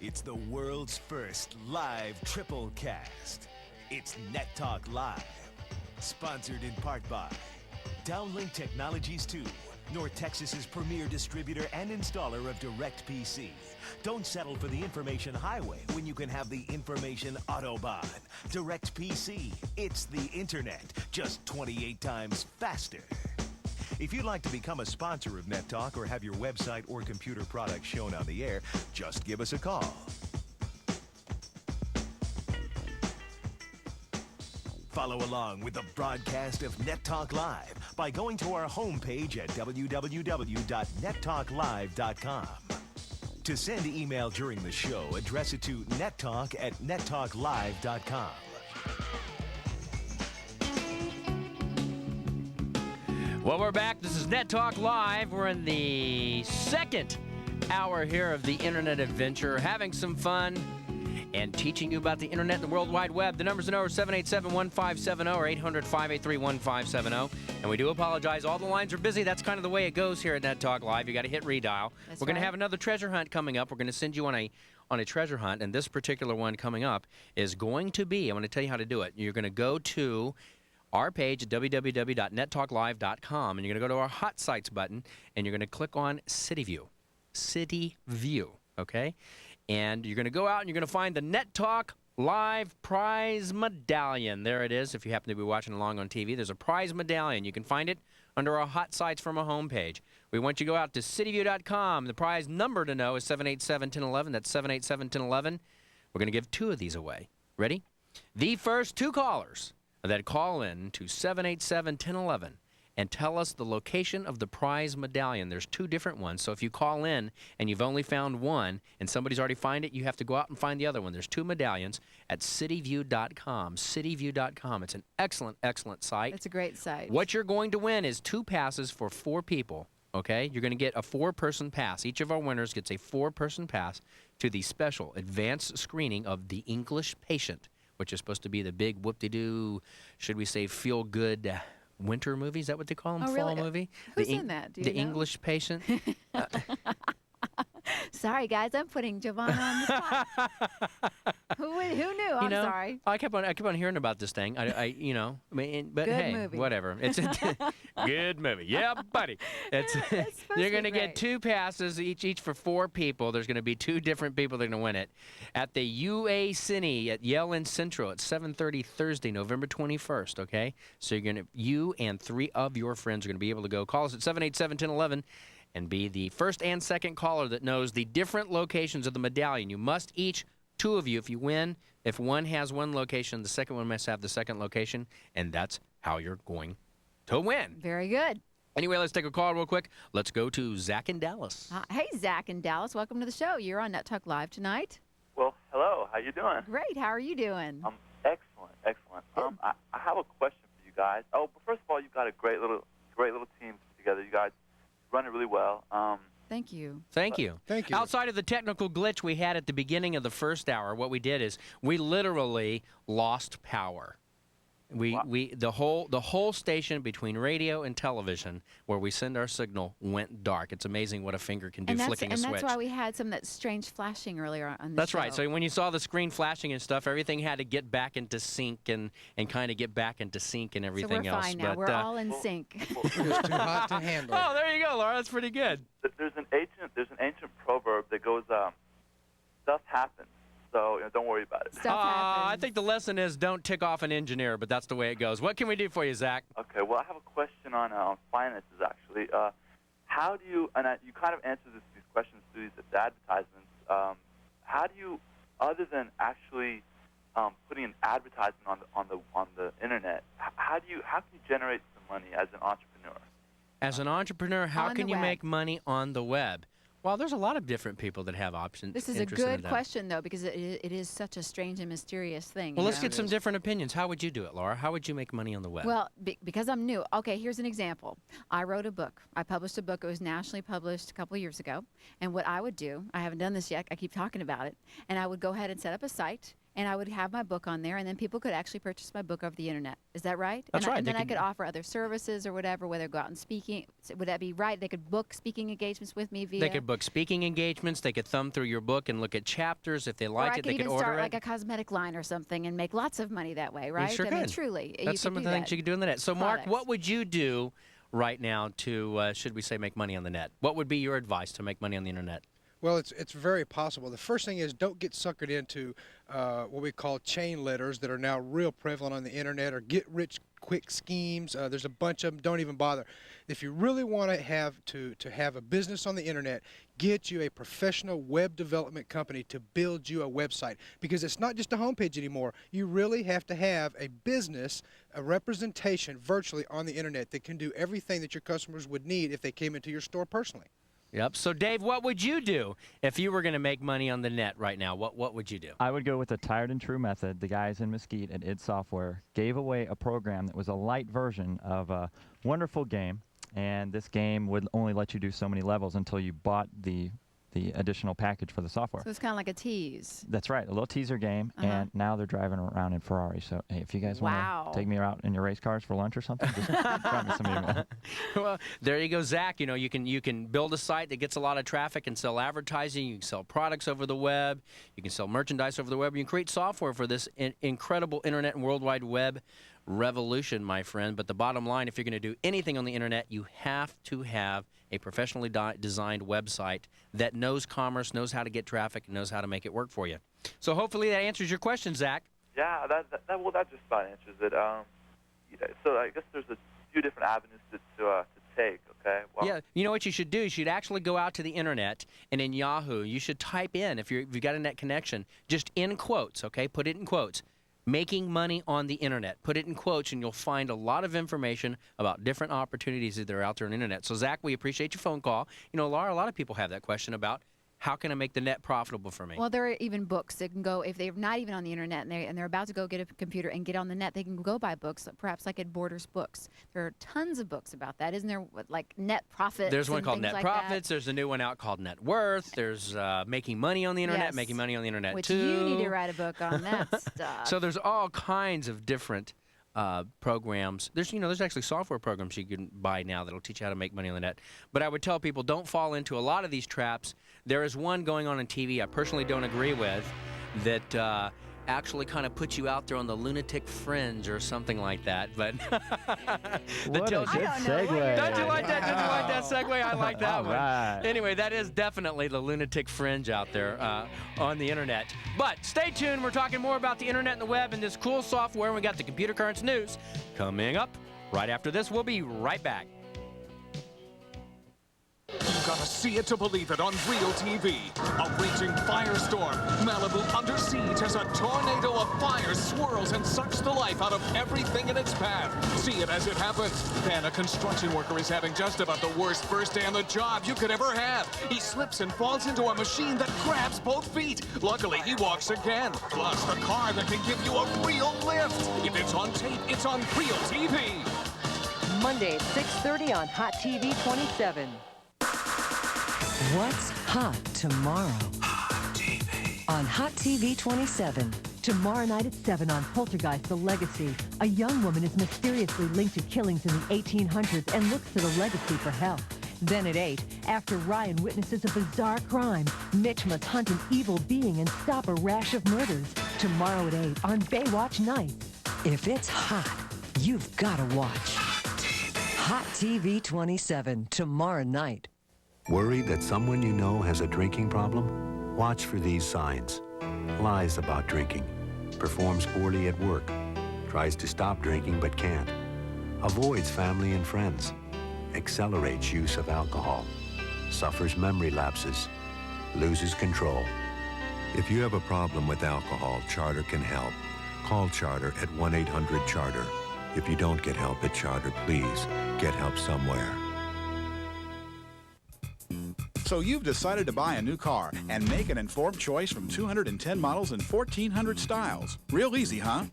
It's the world's first live triple cast. It's Net Talk Live. Sponsored in part by Downlink Technologies 2, North Texas's premier distributor and installer of DirectPC. Don't settle for the information highway when you can have the information Autobahn. DirectPC, it's the internet, just 28 times faster. If you'd like to become a sponsor of Net Talk or have your website or computer product shown on the air, just give us a call. Follow along with the broadcast of Net Talk Live by going to our homepage at www.nettalklive.com. To send email during the show, address it to nettalk@nettalklive.com. Well, we're back. This is Net Talk Live. We're in the second hour here of the Internet Adventure, having some fun. and teaching you about the internet and the World Wide Web. The numbers are 787-1570 or 800-583-1570. And we do apologize. All the lines are busy. That's kind of the way it goes here at Net Talk Live. You got to hit redial. We're going to have another treasure hunt coming up. We're going to send you on a treasure hunt, and this particular one coming up is going to be, I'm going to tell you how to do it. You're going to go to our page at www.nettalklive.com, and you're going to go to our Hot Sites button, and you're going to click on City View. City View, okay? And you're going to go out, and you're going to find the Net Talk Live prize medallion. There it is. If you happen to be watching along on TV, there's a prize medallion. You can find it under our Hot Sites from a homepage. We want you to go out to cityview.com. The prize number to know is 787-1011. That's 787-1011. We're going to give 2 of these away. Ready? The first 2 callers that call in to 787-1011 and tell us the location of the prize medallion. There's 2 different ones, so if you call in and you've only found one and somebody's already found it, you have to go out and find the other one. There's 2 medallions at cityview.com. Cityview.com. It's an excellent, excellent site. It's a great site. What you're going to win is 2 passes for 4 people, okay? You're going to get a 4-person pass. Each of our winners gets a 4-person pass to the special advanced screening of The English Patient, which is supposed to be the big whoop-de-doo, should we say, feel-good winter movie. Is that what they call them? Oh, Fall really? movie? Who's in that? Do you The know? English Patient. Sorry, guys, I'm putting Javon on the spot. Who knew? I'm sorry. I kept on hearing about this thing. But Good hey, movie. whatever. It's a good movie. Yeah, buddy. You're going to get 2 passes each for 4 people. There's going to be 2 different people that are going to win it at the UA Cine at Yellen Central at 7:30 Thursday, November 21st. Okay, so you and 3 of your friends are going to be able to go. Call us at 787-1011. And be the first and second caller that knows the different locations of the medallion. You must each, 2 of you, if you win, if one has one location, the second one must have the second location, and that's how you're going to win. Very good. Anyway, let's take a call real quick. Let's go to Zach in Dallas. Hey, Zach in Dallas. Welcome to the show. You're on Net Talk Live tonight. Well, hello. How you doing? Great. How are you doing? Excellent, excellent. I have a question for you guys. Oh, but first of all, you've got a great little team together. You guys run it really well. Thank you. Thank you. Thank you. Outside of the technical glitch we had at the beginning of the first hour, what we did is we literally lost power. The whole station between radio and television where we send our signal went dark. It's amazing what a finger can do flicking a switch. And that's why we had some of that strange flashing earlier on the show. That's right. So when you saw the screen flashing and stuff, everything had to get back into sync and kind of get back into sync and everything else. So we're fine now. But, we're all in sync. It's too hot to handle. Oh, there you go, Laura. That's pretty good. There's an ancient proverb that goes, stuff happens. So don't worry about it. I think the lesson is don't tick off an engineer, but that's the way it goes. What can we do for you, Zach? Okay, well, I have a question on finances, actually. How do you, and you kind of answered these questions through these advertisements, how do you, other than actually putting an advertisement on the internet, how can you generate some money as an entrepreneur? As an entrepreneur, how can you make money on the web? Well, there's a lot of different people that have options. This is a good question, though, because it is such a strange and mysterious thing. Well, let's get some different opinions. How would you do it, Laura? How would you make money on the web? Well, because I'm new. Okay, here's an example. I wrote a book. I published a book. It was nationally published a couple of years ago. And what I would do, I haven't done this yet. I keep talking about it. And I would go ahead and set up a site. And I would have my book on there, and then people could actually purchase my book over the internet. Is that right? That's right. And then I could offer other services or whatever, whether go out and speaking. Would that be right? They could book speaking engagements with me via. They could book speaking engagements. They could thumb through your book and look at chapters. If they liked it, they could order it. Or I could even start like a cosmetic line or something and make lots of money that way, right? You sure I mean, truly. That's some of the things you could do on the net. So, Mark, Products. what would you do right now to, should we say, make money on the net? What would be your advice to make money on the internet? Well, it's very possible. The first thing is don't get suckered into what we call chain letters that are now real prevalent on the internet, or get-rich-quick schemes. There's a bunch of them. Don't even bother. If you really want to have a business on the internet, get you a professional web development company to build you a website, because it's not just a homepage anymore. You really have to have a business, a representation virtually on the internet that can do everything that your customers would need if they came into your store personally. Yep. So, Dave, what would you do if you were going to make money on the net right now? What would you do? I would go with the tried and true method. The guys in Mesquite at id Software gave away a program that was a light version of a wonderful game, and this game would only let you do so many levels until you bought the the additional package for the software. So it's kind of like a tease. That's right, a little teaser game, and now they're driving around in Ferrari. So hey, if you guys want to take me out in your race cars for lunch or something, just drop me some email. Well, there you go, Zach. You know, you can build a site that gets a lot of traffic and sell advertising. You can sell products over the web. You can sell merchandise over the web. You can create software for this incredible internet and World Wide Web revolution, my friend. But the bottom line, if you're going to do anything on the internet, you have to have a professionally designed website that knows commerce, knows how to get traffic, and knows how to make it work for you. So hopefully that answers your question, Zach. Yeah, that just about answers it. So I guess there's a few different avenues to take. Okay. Well, yeah, you know what you should do? You should actually go out to the internet, and in Yahoo, you should type in, if you've got a net connection, just in quotes, okay? Put it in quotes. Making money on the internet. Put it in quotes, and you'll find a lot of information about different opportunities that are out there on the internet. So, Zach, we appreciate your phone call. You know, Laura, a lot of people have that question about how can I make the net profitable for me? Well, there are even books that can go, if they're not even on the internet and they're about to go get a computer and get on the net, they can go buy books, perhaps like at Borders Books. There are tons of books about that. Isn't there, like net profits? There's one called Net like Profits. There's a new one out called Net Worth. There's Making Money on the Internet, Yes. Making Money on the Internet Which too. you need to write a book on that stuff. So there's all kinds of different programs. There's actually software programs you can buy now that'll teach you how to make money on the net. But I would tell people, don't fall into a lot of these traps. There is one going on TV I personally don't agree with that actually kind of puts you out there on the lunatic fringe or something like that. But What a good segue. Don't you like that? Did you like that segue? I like that All one. right. Anyway, that is definitely the lunatic fringe out there on the internet. But stay tuned. We're talking more about the internet and the web and this cool software. We got the Computer Currents News coming up right after this. We'll be right back. You gotta see it to believe it on Real TV. A raging firestorm. Malibu under siege as a tornado of fire swirls and sucks the life out of everything in its path. See it as it happens. Then a construction worker is having just about the worst first day on the job you could ever have. He slips and falls into a machine that grabs both feet. Luckily, he walks again. Plus, the car that can give you a real lift. If it's on tape, it's on Real TV. Monday at 6:30 on Hot TV 27. What's hot tomorrow? Hot TV. On Hot TV 27. Tomorrow night at 7 on Poltergeist: The Legacy. A young woman is mysteriously linked to killings in the 1800s and looks to the legacy for help. Then at 8, after Ryan witnesses a bizarre crime, Mitch must hunt an evil being and stop a rash of murders. Tomorrow at 8 on Baywatch Nights. If it's hot, you've got to watch. Hot TV 27, tomorrow night. Worried that someone you know has a drinking problem? Watch for these signs. Lies about drinking. Performs poorly at work. Tries to stop drinking but can't. Avoids family and friends. Accelerates use of alcohol. Suffers memory lapses. Loses control. If you have a problem with alcohol, Charter can help. Call Charter at 1-800-CHARTER. If you don't get help at Charter, please get help somewhere. So you've decided to buy a new car and make an informed choice from 210 models and 1,400 styles. Real easy, huh?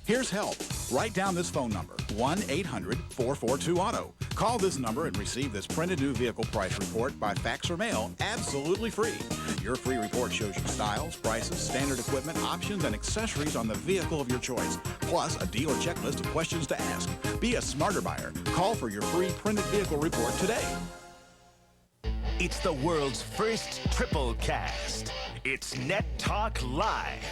Here's help. Write down this phone number, 1-800-442-AUTO. Call this number and receive this printed new vehicle price report by fax or mail, absolutely free. Your free report shows you styles, prices, standard equipment, options, and accessories on the vehicle of your choice, plus a dealer checklist of questions to ask. Be a smarter buyer. Call for your free printed vehicle report today. It's the world's first triple cast. It's Net Talk Live.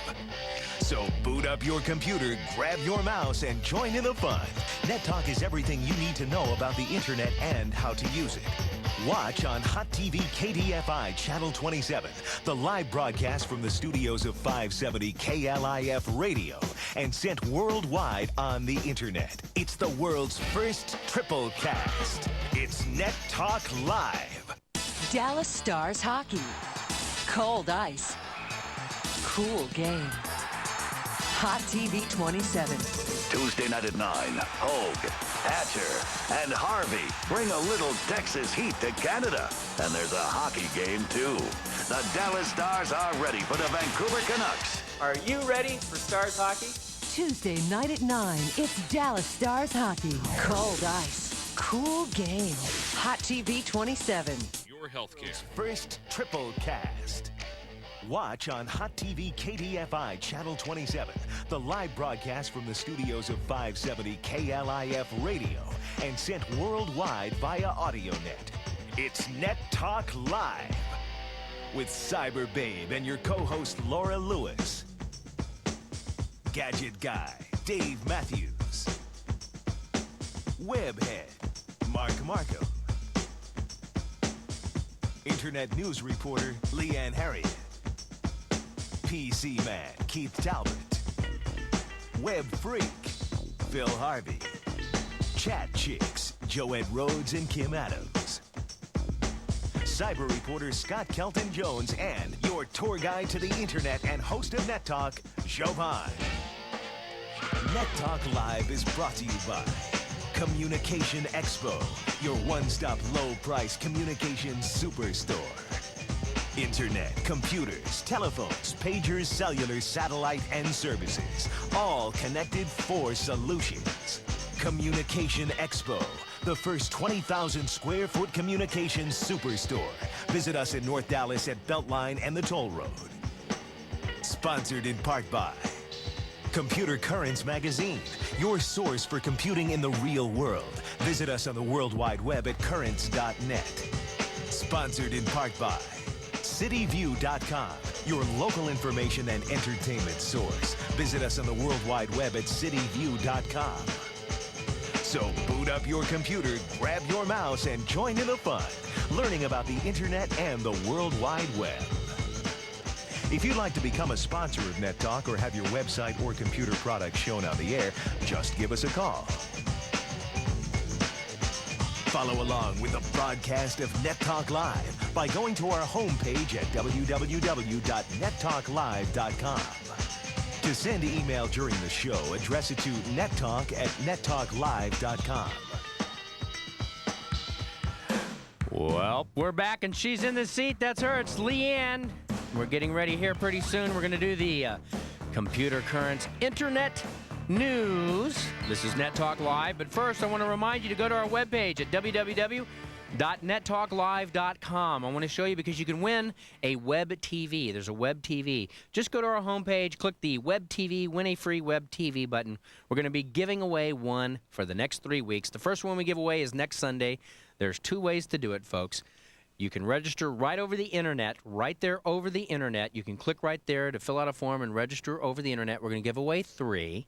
So boot up your computer, grab your mouse, and join in the fun. Net Talk is everything you need to know about the internet and how to use it. Watch on Hot TV KDFI Channel 27, the live broadcast from the studios of 570 KLIF Radio, and sent worldwide on the internet. It's the world's first triple cast. It's Net Talk Live. Dallas Stars hockey. Cold ice. Cool game. Hot TV 27. Tuesday night at 9, Hogue, Hatcher, and Harvey bring a little Texas heat to Canada. And there's a hockey game, too. The Dallas Stars are ready for the Vancouver Canucks. Are you ready for Stars hockey? Tuesday night at 9, it's Dallas Stars hockey. Cold ice. Cool game. Hot TV 27. Your for healthcare. First triple cast. Watch on Hot TV KDFI Channel 27, the live broadcast from the studios of 570 KLIF Radio and sent worldwide via AudioNet. It's Net Talk Live with Cyber Babe and your co-host Laura Lewis. Gadget Guy, Dave Matthews. Webhead, Mark Markham. Internet news reporter, Leanne Harriet. PC man, Keith Talbot. Web freak, Phil Harvey. Chat chicks, Joette Rhodes and Kim Adams. Cyber reporter Scott Kelton Jones and your tour guide to the internet and host of Net Talk, Jovan. Net Talk Live is brought to you by Communication Expo, your one-stop low-price communications superstore. Internet, computers, telephones, pagers, cellular, satellite, and services. All connected for solutions. Communication Expo, the first 20,000 square foot communications superstore. Visit us in North Dallas at Beltline and the Toll Road. Sponsored in part by Computer Currents Magazine, your source for computing in the real world. Visit us on the World Wide Web at currents.net. Sponsored in part by cityview.com, your local information and entertainment source. Visit us on the World Wide Web at cityview.com. So boot up your computer, grab your mouse, and join in the fun, learning about the internet and the World Wide Web. If you'd like to become a sponsor of Net Talk or have your website or computer product shown on the air, just give us a call. Follow along with the broadcast of Net Talk Live by going to our homepage at www.nettalklive.com. To send email during the show, address it to nettalk@nettalklive.com. Well, we're back and she's in the seat. That's her. It's Leanne. We're getting ready here pretty soon. We're going to do the Computer Currents Internet News. This is Net Talk Live. But first, I want to remind you to go to our webpage at www.nettalklive.com. I want to show you because you can win a web TV. There's a web TV. Just go to our homepage, click the web TV, win a free web TV button. We're going to be giving away one for the next 3 weeks. The first one we give away is next Sunday. There's 2 ways to do it, folks. You can register right over the internet, right there over the internet. You can click right there to fill out a form and register over the internet. We're going to give away 3.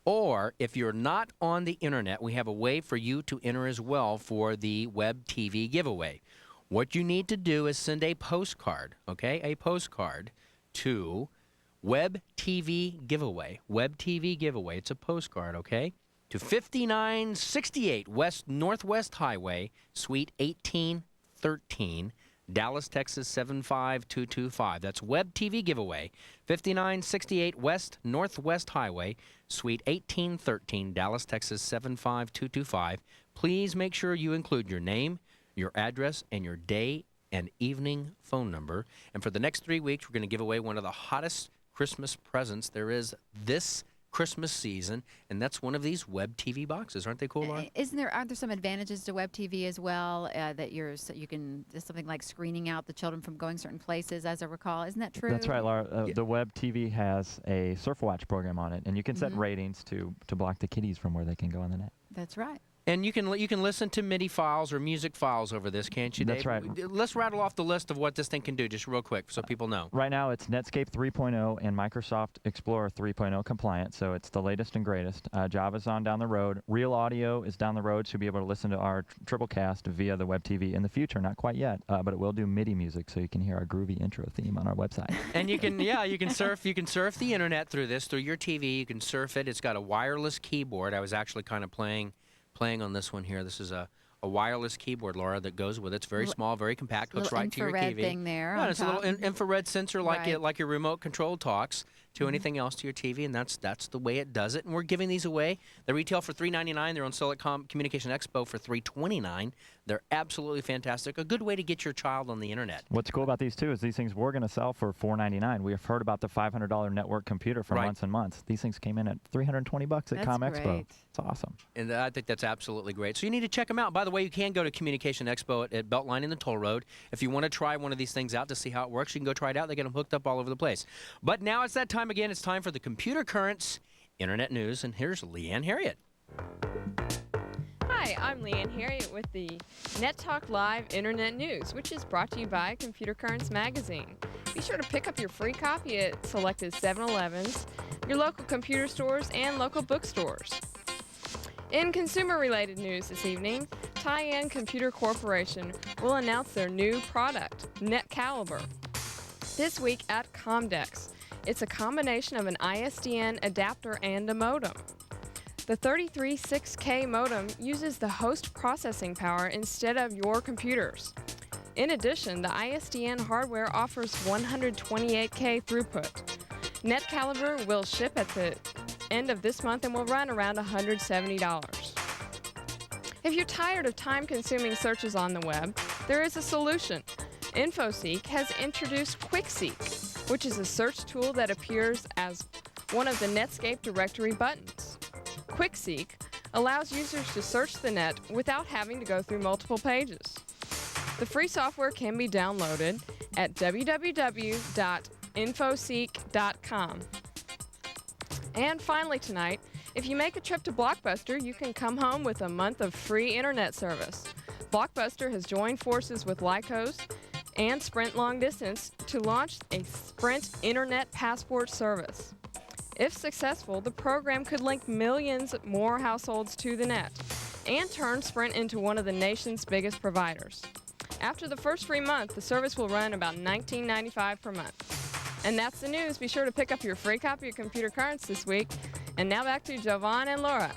Or if you're not on the internet, we have a way for you to enter as well for the web TV giveaway. What you need to do is send a postcard, okay? A postcard to Web TV Giveaway. Web TV Giveaway. It's a postcard, okay? To 5968 West Northwest Highway, Suite 1813, Dallas, Texas 75225. That's Web TV Giveaway, 5968 West Northwest Highway, Suite 1813, Dallas, Texas 75225. Please make sure you include your name, your address, and your day and evening phone number. And for the next 3 weeks, we're going to give away one of the hottest Christmas presents there is this Christmas season, and that's one of these web TV boxes. Aren't they cool, Laura? Aren't there some advantages to web TV as well, that you can do something like screening out the children from going certain places, as I recall? Isn't that true? That's right, Laura. The web TV has a Surf Watch program on it, and you can set ratings to block the kiddies from where they can go on the net. That's right. And you can listen to MIDI files or music files over this, can't you, Dave? That's right. Let's rattle off the list of what this thing can do just real quick so people know. Right now it's Netscape 3.0 and Microsoft Explorer 3.0 compliant, so it's the latest and greatest. Java's on down the road. Real Audio is down the road, so you'll be able to listen to our Triplecast via the web TV in the future. Not quite yet, but it will do MIDI music, so you can hear our groovy intro theme on our website. And you can surf the internet through your TV. You can surf it. It's got a wireless keyboard. I was actually kind of playing on this one here. This is a wireless keyboard, Laura, that goes with it. It's very small, very compact, hooks right to your TV. Infrared thing there. Yeah, it's a little infrared sensor like your remote control talks to anything else to your TV, and that's the way it does it. And we're giving these away. They retail for $3.99. They're on sale at Communication Expo for $3.29. They're absolutely fantastic. A good way to get your child on the internet. What's cool about these, too, is these things were going to sell for $499. We have heard about the $500 network computer for months and months. These things came in at $320 at That's ComExpo. great. It's awesome. And I think that's absolutely great. So you need to check them out. By the way, you can go to Communication Expo at Beltline in the Toll Road. If you want to try one of these things out to see how it works, you can go try it out. They get them hooked up all over the place. But now it's that time again. It's time for the Computer Currents Internet News. And here's Leanne Harriet. Hi, I'm Leanne Harriet with the Net Talk Live Internet News, which is brought to you by Computer Currents Magazine. Be sure to pick up your free copy at selected 7-Elevens, your local computer stores, and local bookstores. In consumer-related news this evening, Tyan Computer Corporation will announce their new product, NetCaliber, this week at Comdex. It's a combination of an ISDN adapter and a modem. The 336K modem uses the host processing power instead of your computers. In addition, the ISDN hardware offers 128K throughput. NetCaliber will ship at the end of this month and will run around $170. If you're tired of time-consuming searches on the web, there is a solution. InfoSeek has introduced QuickSeek, which is a search tool that appears as one of the Netscape directory buttons. QuickSeek allows users to search the net without having to go through multiple pages. The free software can be downloaded at www.infoseek.com. And finally tonight, if you make a trip to Blockbuster, you can come home with a month of free internet service. Blockbuster has joined forces with Lycos and Sprint Long Distance to launch a Sprint Internet Passport service. If successful, the program could link millions more households to the net and turn Sprint into one of the nation's biggest providers. After the first free month, the service will run about $19.95 per month. And that's the news. Be sure to pick up your free copy of Computer Currents this week. And now back to Jovan and Laura.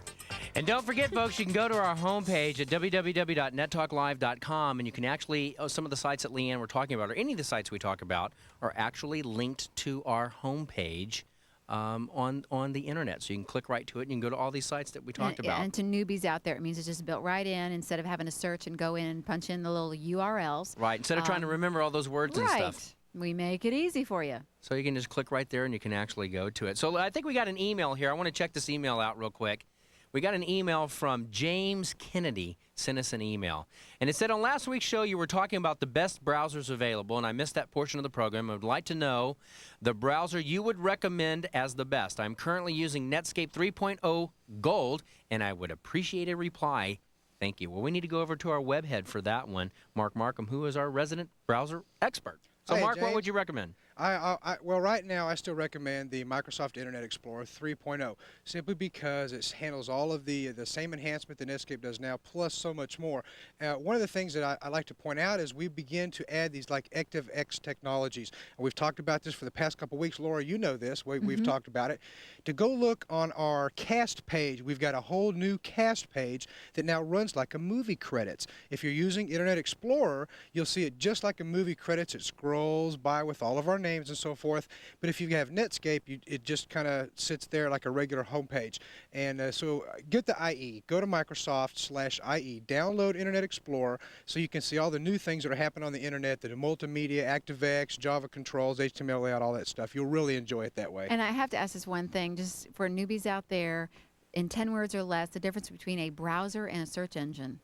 And don't forget, folks, you can go to our homepage at www.nettalklive.com, and you can actually, some of the sites that Leanne were talking about, or any of the sites we talk about, are actually linked to our homepage on the internet. So you can click right to it, and you can go to all these sites that we talked about. And to newbies out there, it means it's just built right in instead of having to search and go in and punch in the little URLs. Right, instead of trying to remember all those words and stuff. We make it easy for you. So you can just click right there, and you can actually go to it. So I think we got an email here. I want to check this email out real quick. We got an email from James Kennedy, sent us an email. And it said, on last week's show, you were talking about the best browsers available, and I missed that portion of the program. I would like to know the browser you would recommend as the best. I'm currently using Netscape 3.0 Gold, and I would appreciate a reply. Thank you. Well, we need to go over to our web head for that one, Mark Markham, who is our resident browser expert. So, Hey, Mark, James. what would you recommend? Well, right now, I still recommend the Microsoft Internet Explorer 3.0, simply because it handles all of the same enhancement that Netscape does now, plus so much more. One of the things that I like to point out is we begin to add these like ActiveX technologies. And we've talked about this for the past couple of weeks. Laura, you know this. We've talked about it. To go look on our cast page, we've got a whole new cast page that now runs like a movie credits. If you're using Internet Explorer, you'll see it just like a movie credits. It scrolls by with all of our names and so forth. But if you have Netscape, it just kind of sits there like a regular homepage. And so get the IE. Go to Microsoft/IE. Download Internet Explorer so you can see all the new things that are happening on the internet, the multimedia, ActiveX, Java controls, HTML layout, all that stuff. You'll really enjoy it that way. And I have to ask this one thing, just for newbies out there, in 10 words or less, the difference between a browser and a search engine.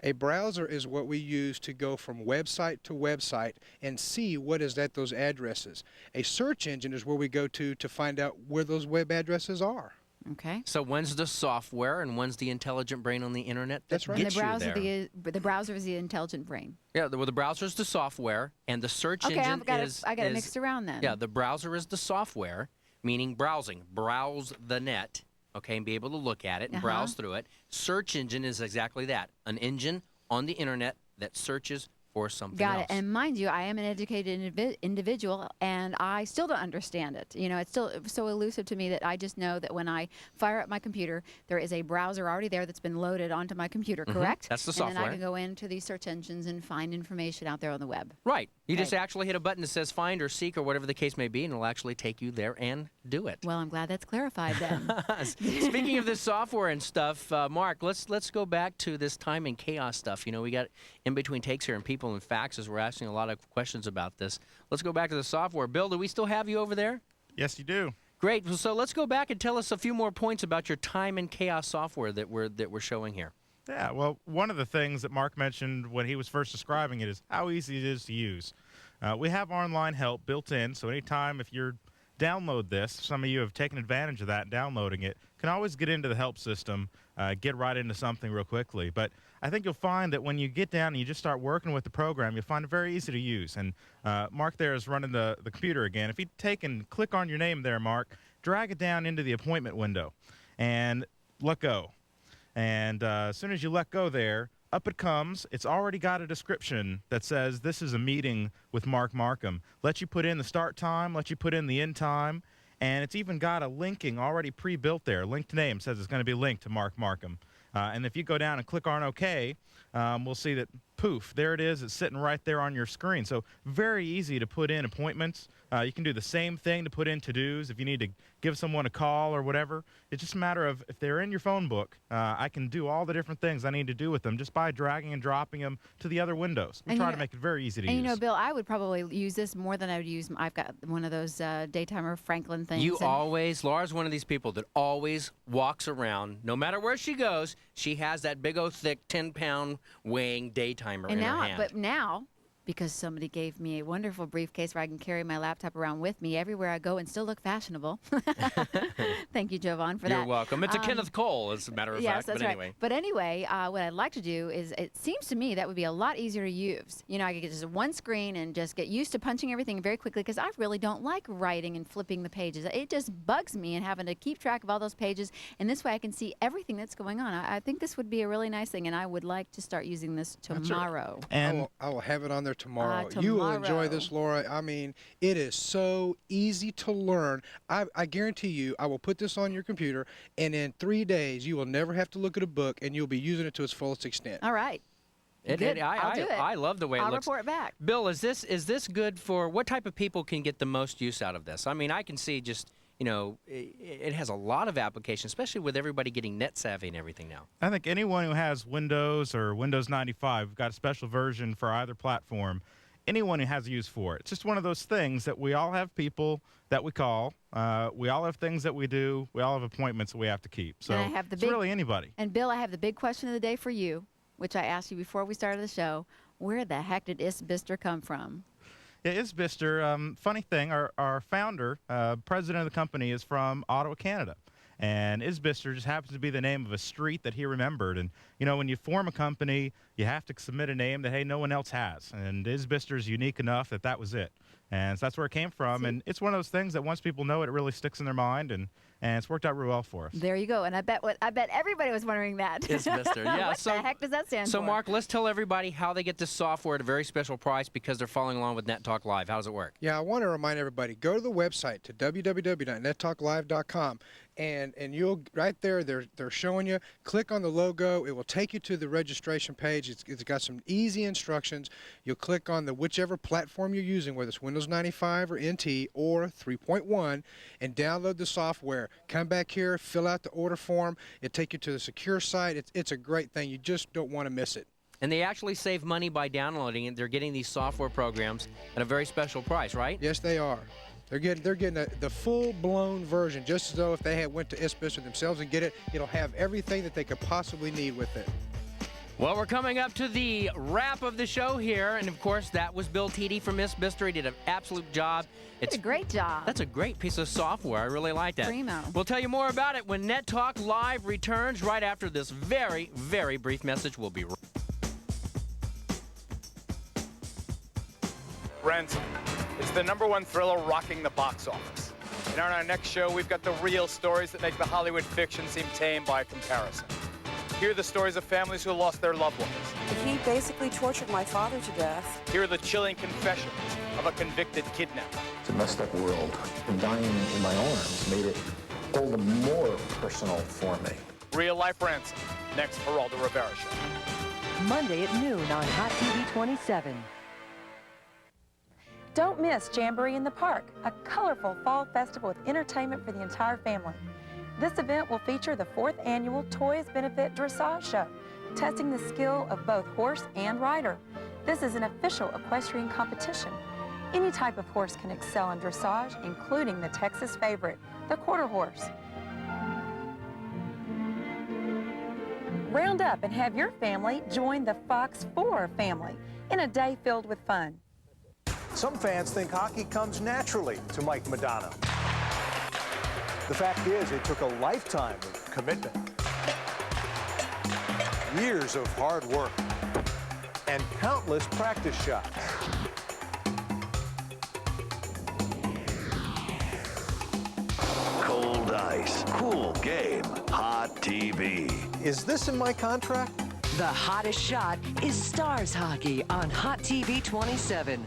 A browser is what we use to go from website to website and see what is at those addresses. A search engine is where we go to find out where those web addresses are. Okay. So when's the software and when's the intelligent brain on the internet that That's right. gets The browser, you there? the browser is the intelligent brain. Yeah, well, the browser is the software, and the search Okay, engine I got it mixed around then. Yeah, the browser is the software, meaning browsing. Browse the net, okay, and be able to look at it and browse through it. Search engine is exactly that, an engine on the internet that searches for something Got else. it. And mind you, I am an educated individual, and I still don't understand it. You know, it's still so elusive to me that I just know that when I fire up my computer, there is a browser already there that's been loaded onto my computer, correct? That's the And software. then I can go into these search engines and find information out there on the web. Right. You Okay. just actually hit a button that says find or seek or whatever the case may be, and it'll actually take you there and do it. Well, I'm glad that's clarified then. Speaking of this software and stuff, Mark, let's go back to this time and chaos stuff. You know, we got in between takes here and people and faxes. We're asking a lot of questions about this. Let's go back to the software. Bill, do we still have you over there? Yes, you do. Great. So let's go back and tell us a few more points about your time and chaos software that we're showing here. Yeah, well, one of the things that Mark mentioned when he was first describing it is how easy it is to use. We have online help built in, so anytime if you're download this, some of you have taken advantage of that, downloading it, can always get into the help system, get right into something real quickly. But I think you'll find that when you get down and you just start working with the program, you'll find it very easy to use. And Mark there is running the computer again. If you take and click on your name there, Mark, drag it down into the appointment window and let go. And as soon as you let go there, up it comes. It's already got a description that says this is a meeting with Mark Markham. Let you put in the start time, let you put in the end time, and it's even got a linking already pre-built there. Linked name says it's going to be linked to Mark Markham. And if you go down and click on OK, we'll see that, poof, there it is. It's sitting right there on your screen. So very easy to put in appointments. You can do the same thing to put in to-dos if you need to give someone a call or whatever. It's just a matter of if they're in your phone book, I can do all the different things I need to do with them just by dragging and dropping them to the other windows. We try to make it very easy to use. And you know, Bill, I would probably use this more than I would use. I've got one of those Daytimer Franklin things. You always, Laura's one of these people that always walks around, no matter where she goes, she has that big old thick 10-pound weighing Daytimer in her hand. But now, because somebody gave me a wonderful briefcase where I can carry my laptop around with me everywhere I go and still look fashionable. Thank you, Jovan, for that. You're welcome. It's a Kenneth Cole, as a matter of yes, fact. That's but right. anyway. But anyway, what I'd like to do is, it seems to me that would be a lot easier to use. You know, I could get just one screen and just get used to punching everything very quickly because I really don't like writing and flipping the pages. It just bugs me and having to keep track of all those pages. And this way I can see everything that's going on. I think this would be a really nice thing, and I would like to start using this tomorrow. And I will have it on there tomorrow. You will enjoy this, Laura. I mean, it is so easy to learn. I guarantee you, I will put this on your computer, and in 3 days, you will never have to look at a book, and you'll be using it to its fullest extent. All right. Good. I'll do it. I love the way it I'll looks. report back. Bill, is this good for what type of people can get the most use out of this? I mean, I can see just, you know, it has a lot of applications, especially with everybody getting net savvy and everything now. I think anyone who has Windows or Windows 95, we've got a special version for either platform. Anyone who has a use for it. It's just one of those things that we all have people that we call. We all have things that we do. We all have appointments that we have to keep. So And I have the it's big, really anybody. And Bill, I have the big question of the day for you, which I asked you before we started the show. Where the heck did Isbister come from? Yeah, Isbister, funny thing, our founder, president of the company, is from Ottawa, Canada. And Isbister just happens to be the name of a street that he remembered. And, you know, when you form a company, you have to submit a name that, hey, no one else has. And Isbister is unique enough that that was it. And so that's where it came from. And it's one of those things that once people know it, it really sticks in their mind. And it's worked out real well for us. There you go. And I bet everybody was wondering that. Isbister, yeah. What the heck does that stand for? So, Mark, let's tell everybody how they get this software at a very special price because they're following along with Net Talk Live. How does it work? Yeah, I want to remind everybody, go to the website to www.nettalklive.com. And you'll right there, they're showing you. Click on the logo. It will take you to the registration page. It's got some easy instructions. You'll click on the whichever platform you're using, whether it's Windows 95 or NT or 3.1, and download the software. Come back here, fill out the order form. It'll take you to the secure site. It's a great thing. You just don't want to miss it. And they actually save money by downloading it. They're getting these software programs at a very special price, right? Yes, they are. They're getting the full-blown version, just as though if they had went to Isbister themselves and get it, it'll have everything that they could possibly need with it. Well, we're coming up to the wrap of the show here, and of course, that was Bill Teedy from Isbister. He did an absolute job. It's a great job. That's a great piece of software. I really like that. Primo. We'll tell you more about it when Net Talk Live returns right after this very, very brief message. We'll be right back. Ransom. It's the #1 thriller rocking the box office. And on our next show, we've got the real stories that make the Hollywood fiction seem tame by comparison. Hear the stories of families who lost their loved ones. He basically tortured my father to death. Hear the chilling confessions of a convicted kidnapper. It's a messed up world, and dying in my arms made it all the more personal for me. Real Life Ransom, next Geraldo Rivera Show. Monday at noon on Hot TV 27. Don't miss Jamboree in the Park, a colorful fall festival with entertainment for the entire family. This event will feature the 4th annual Toys Benefit Dressage Show, testing the skill of both horse and rider. This is an official equestrian competition. Any type of horse can excel in dressage, including the Texas favorite, the quarter horse. Round up and have your family join the Fox 4 family in a day filled with fun. Some fans think hockey comes naturally to Mike Modano. The fact is, it took a lifetime of commitment, years of hard work, and countless practice shots. Cold ice, cool game, hot TV. Is this in my contract? The hottest shot is Stars Hockey on Hot TV 27.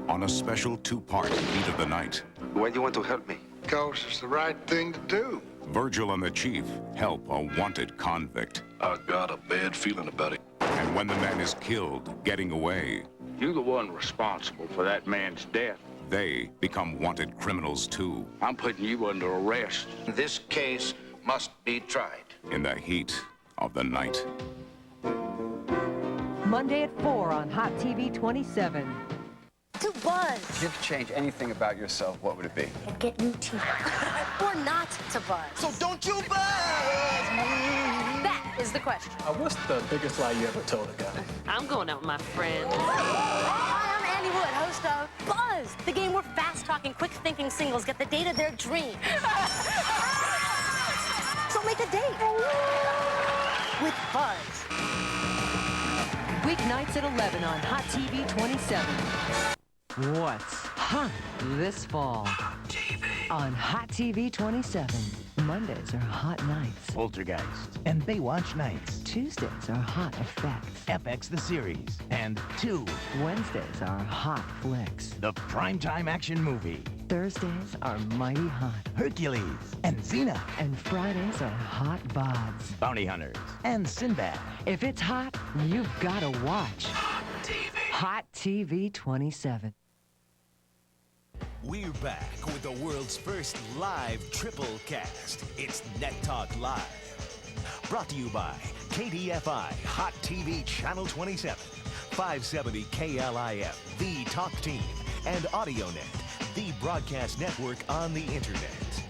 On a special two-part Heat of the Night. Why do you want to help me? Because it's the right thing to do. Virgil and the Chief help a wanted convict. I got a bad feeling about it. And when the man is killed, getting away, You're the one responsible for that man's death. they become wanted criminals too. I'm putting you under arrest. This case must be tried. In the heat of the night. Monday at 4 on Hot TV 27. To buzz. If you could change anything about yourself, what would it be? And get new teeth. Or not to buzz. So don't you buzz me! That is the question. What's the biggest lie you ever told a guy? I'm going out with my friends. Hi, I'm Andy Wood, host of Buzz, the game where fast-talking, quick-thinking singles get the date of their dream. So make a date with Buzz. Weeknights at 11 on Hot TV 27. What's hot this fall? On Hot TV 27. Mondays are hot nights. Poltergeist and Baywatch Nights. Tuesdays are hot effects. FX the series. And 2. Wednesdays are hot flicks. The primetime action movie. Thursdays are mighty hot. Hercules and Xena. And Fridays are hot VODs. Bounty Hunters and Sinbad. If it's hot, you've got to watch Hot TV 27. We're back with the world's first live triple cast. It's Net Talk Live. Brought to you by KDFI Hot TV Channel 27, 570 KLIF, The Talk Team, and AudioNet, the broadcast network on the internet.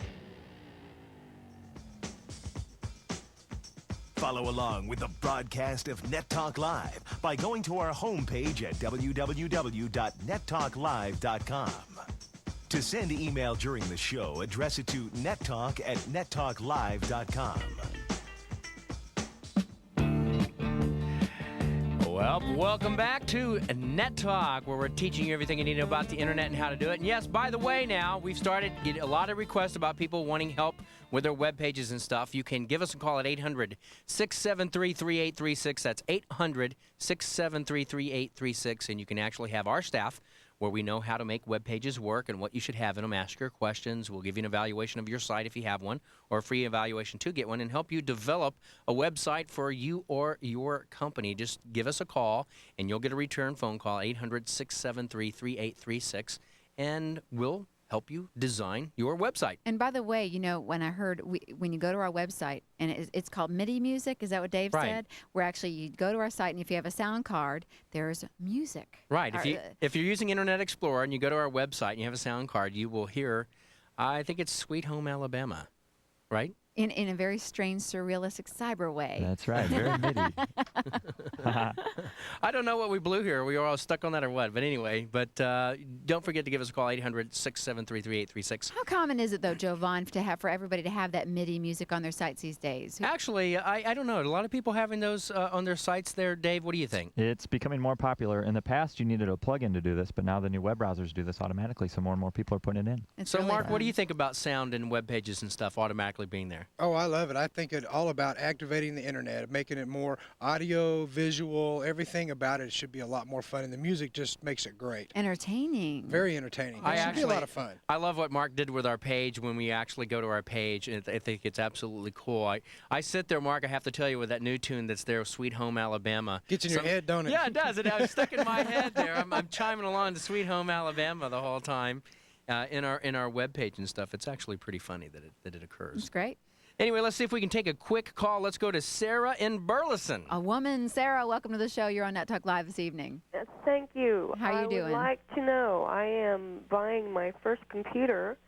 Follow along with the broadcast of Net Talk Live by going to our homepage at www.nettalklive.com. To send email during the show, address it to nettalk@nettalklive.com. Well, welcome back to Net Talk, where we're teaching you everything you need to know about the internet and how to do it. And yes, by the way, now we've started getting a lot of requests about people wanting help with their web pages and stuff. You can give us a call at 800-673-3836. That's 800-673-3836, and you can actually have our staff where we know how to make web pages work and what you should have in them. Ask your questions. We'll give you an evaluation of your site if you have one, or a free evaluation to get one, and help you develop a website for you or your company. Just give us a call, and you'll get a return phone call, 800-673-3836, and we'll help you design your website. And by the way, you know, when I heard, when you go to our website, and it's called MIDI music, is that what Dave said? Where actually you go to our site, and if you have a sound card, there's music. Right. If you're using Internet Explorer and you go to our website and you have a sound card, you will hear, I think it's Sweet Home Alabama, right? In a very strange, surrealistic cyber way. That's right, very MIDI. I don't know what we blew here. We were all stuck on that or what. But anyway, don't forget to give us a call, 800-673-3836. How common is it, though, Jovan, for everybody to have that MIDI music on their sites these days? Actually, I don't know. A lot of people having those on their sites there. Dave, what do you think? It's becoming more popular. In the past, you needed a plug-in to do this, but now the new web browsers do this automatically, so more and more people are putting it in. So, Mark, what do you think about sound and web pages and stuff automatically being there? there. Oh, I love it. I think it's all about activating the internet, making it more audio, visual, everything about it should be a lot more fun, and the music just makes it great. Entertaining. Very entertaining. It should be a lot of fun. I love what Mark did with our page when we actually go to our page, and I think it's absolutely cool. I sit there, Mark, I have to tell you, with that new tune that's there, Sweet Home Alabama. Gets in your head, don't it? Yeah, it does. It was stuck in my head there. I'm chiming along to Sweet Home Alabama the whole time in our webpage and stuff. It's actually pretty funny that it occurs. It's great. Anyway, let's see if we can take a quick call. Let's go to Sarah in Burleson. A woman, Sarah, welcome to the show. You're on Net Talk Live this evening. Yes, thank you. How are you doing? I would like to know, I am buying my first computer.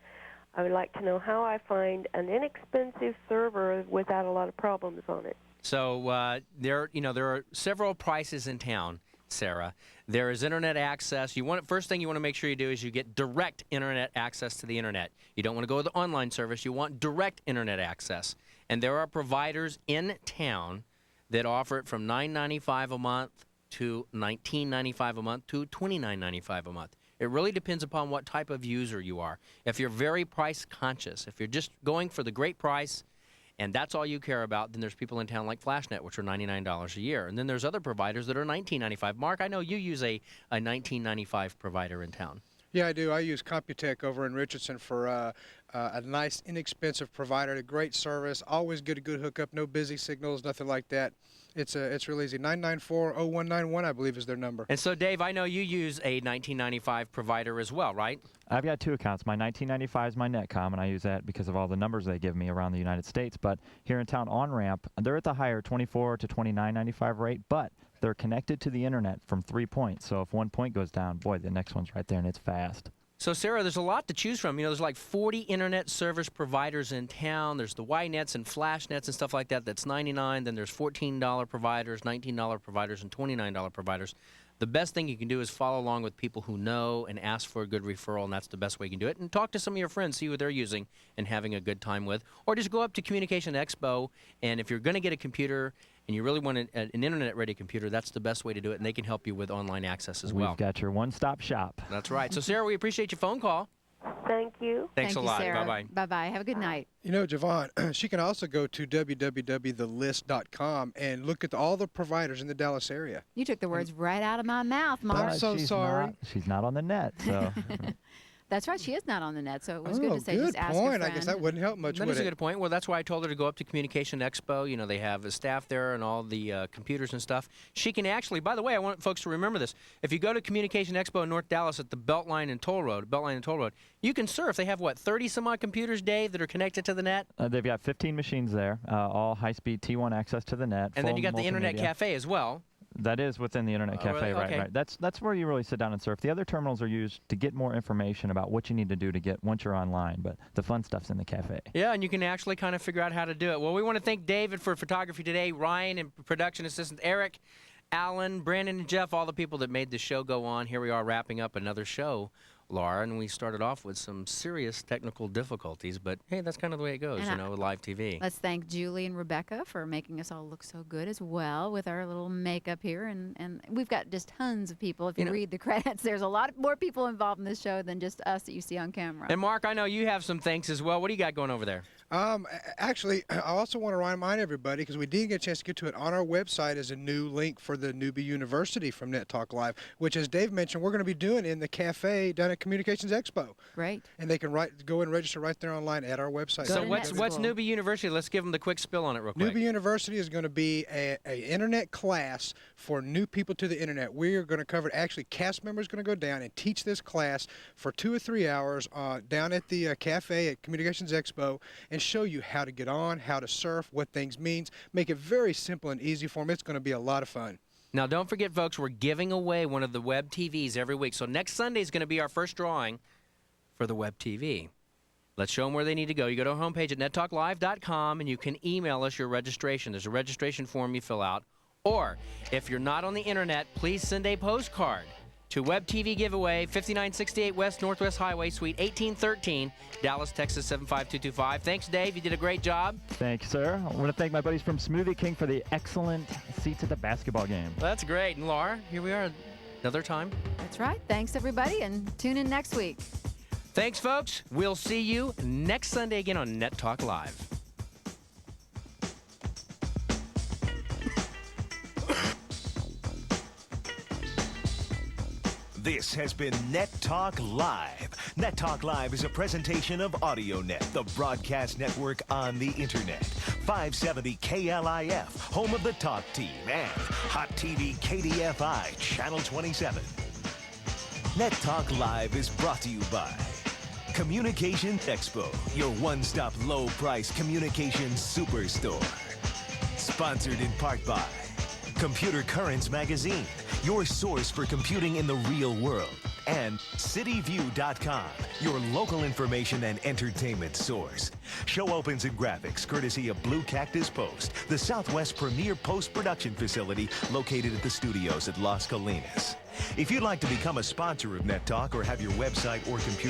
I would like to know how I find an inexpensive server without a lot of problems on it. So there are several prices in town, Sarah. There is internet access. First thing you want to make sure you do is you get direct internet access to the internet. You don't want to go with the online service. You want direct internet access. And there are providers in town that offer it from $9.95 a month to $19.95 a month to $29.95 a month. It really depends upon what type of user you are. If you're very price conscious, if you're just going for the great price, and that's all you care about, then there's people in town like FlashNet, which are $99 a year. And then there's other providers that are $19.95. Mark, I know you use a $19.95 provider in town. Yeah, I do. I use Computech over in Richardson for a nice, inexpensive provider, a great service, always get a good hookup, no busy signals, nothing like that. It's really easy. 994-0191, I believe, is their number. And so, Dave, I know you use a $19.95 provider as well, right? I've got two accounts. My $19.95 is my Netcom, and I use that because of all the numbers they give me around the United States. But here in town, OnRamp, they're at the higher $24 to $29.95 rate, but they're connected to the internet from 3 points. So if 1 point goes down, boy, the next one's right there, and it's fast. So, Sarah, there's a lot to choose from. There's like 40 internet service providers in town. There's the YNets and FlashNets and stuff like that. That's $99. Then there's $14 providers, $19 providers, and $29 providers. The best thing you can do is follow along with people who know and ask for a good referral, and that's the best way you can do it. And talk to some of your friends, see what they're using and having a good time with. Or just go up to Communication Expo, and if you're going to get a computer and you really want an internet-ready computer, that's the best way to do it, and they can help you with online access as well. We've got your one-stop shop. That's right. So, Sarah, we appreciate your phone call. Thank you. Thanks a lot. Sarah. Bye-bye. Bye-bye. Have a good night. You know, Javon, she can also go to www.thelist.com and look at all the providers in the Dallas area. You took the words right out of my mouth, Mark. I'm so sorry. She's not on the net, so... That's right. She is not on the net, so it was good to say good just ask point. her I guess that wouldn't help much, That would is a it? good point. Well, that's why I told her to go up to Communication Expo. They have a staff there and all the computers and stuff. She can actually, by the way, I want folks to remember this. If you go to Communication Expo in North Dallas at the Beltline and Toll Road, you can surf. They have, 30-some-odd computers, Dave, that are connected to the net? They've got 15 machines there, all high-speed T1 access to the net. And then you got the Internet Cafe as well. That is within the Internet Cafe, really? Okay. right. That's where you really sit down and surf. The other terminals are used to get more information about what you need to do to get once you're online, but the fun stuff's in the cafe. Yeah, and you can actually kind of figure out how to do it. Well, we want to thank David for photography today, Ryan and production assistant Eric, Alan, Brandon, and Jeff, all the people that made the show go on. Here we are wrapping up another show, Laura, and we started off with some serious technical difficulties, but hey, that's kind of the way it goes, with live TV. Let's thank Julie and Rebecca for making us all look so good as well with our little makeup here, and we've got just tons of people. If you read the credits, there's a lot more people involved in this show than just us that you see on camera. And Mark, I know you have some thanks as well. What do you got going over there? Actually, I also want to remind everybody, because we didn't get a chance to get to it, on our website is a new link for the Newbie University from Net Talk Live, which, as Dave mentioned, we're going to be doing in the cafe down at Communications Expo. Great. And they can go and register right there online at our website. So what's Newbie University? Let's give them the quick spill on it real quick. Newbie University is going to be a internet class for new people to the internet. We are going to cover it. Actually, cast members are going to go down and teach this class for 2 or 3 hours down at the cafe at Communications Expo and show you how to get on, how to surf, what things means. Make it very simple and easy for them. It's going to be a lot of fun. Now, don't forget, folks, we're giving away one of the web TVs every week. So next Sunday is going to be our first drawing for the web TV. Let's show them where they need to go. You go to our homepage at nettalklive.com, and you can email us your registration. There's a registration form you fill out. Or, if you're not on the internet, please send a postcard to Web TV Giveaway, 5968 West Northwest Highway, Suite 1813, Dallas, Texas 75225. Thanks, Dave. You did a great job. Thank you, sir. I want to thank my buddies from Smoothie King for the excellent seats at the basketball game. That's great. And Laura, here we are another time. That's right. Thanks, everybody, and tune in next week. Thanks, folks. We'll see you next Sunday again on Net Talk Live. This has been Net Talk Live. Net Talk Live is a presentation of AudioNet, the broadcast network on the internet. 570 KLIF, home of the Talk Team, and Hot TV KDFI, Channel 27. Net Talk Live is brought to you by Communication Expo, your one-stop low-price communication superstore. Sponsored in part by Computer Currents Magazine, your source for computing in the real world. And CityView.com, your local information and entertainment source. Show opens and graphics courtesy of Blue Cactus Post, the Southwest premier post-production facility located at the studios at Las Colinas. If you'd like to become a sponsor of Net Talk or have your website or computer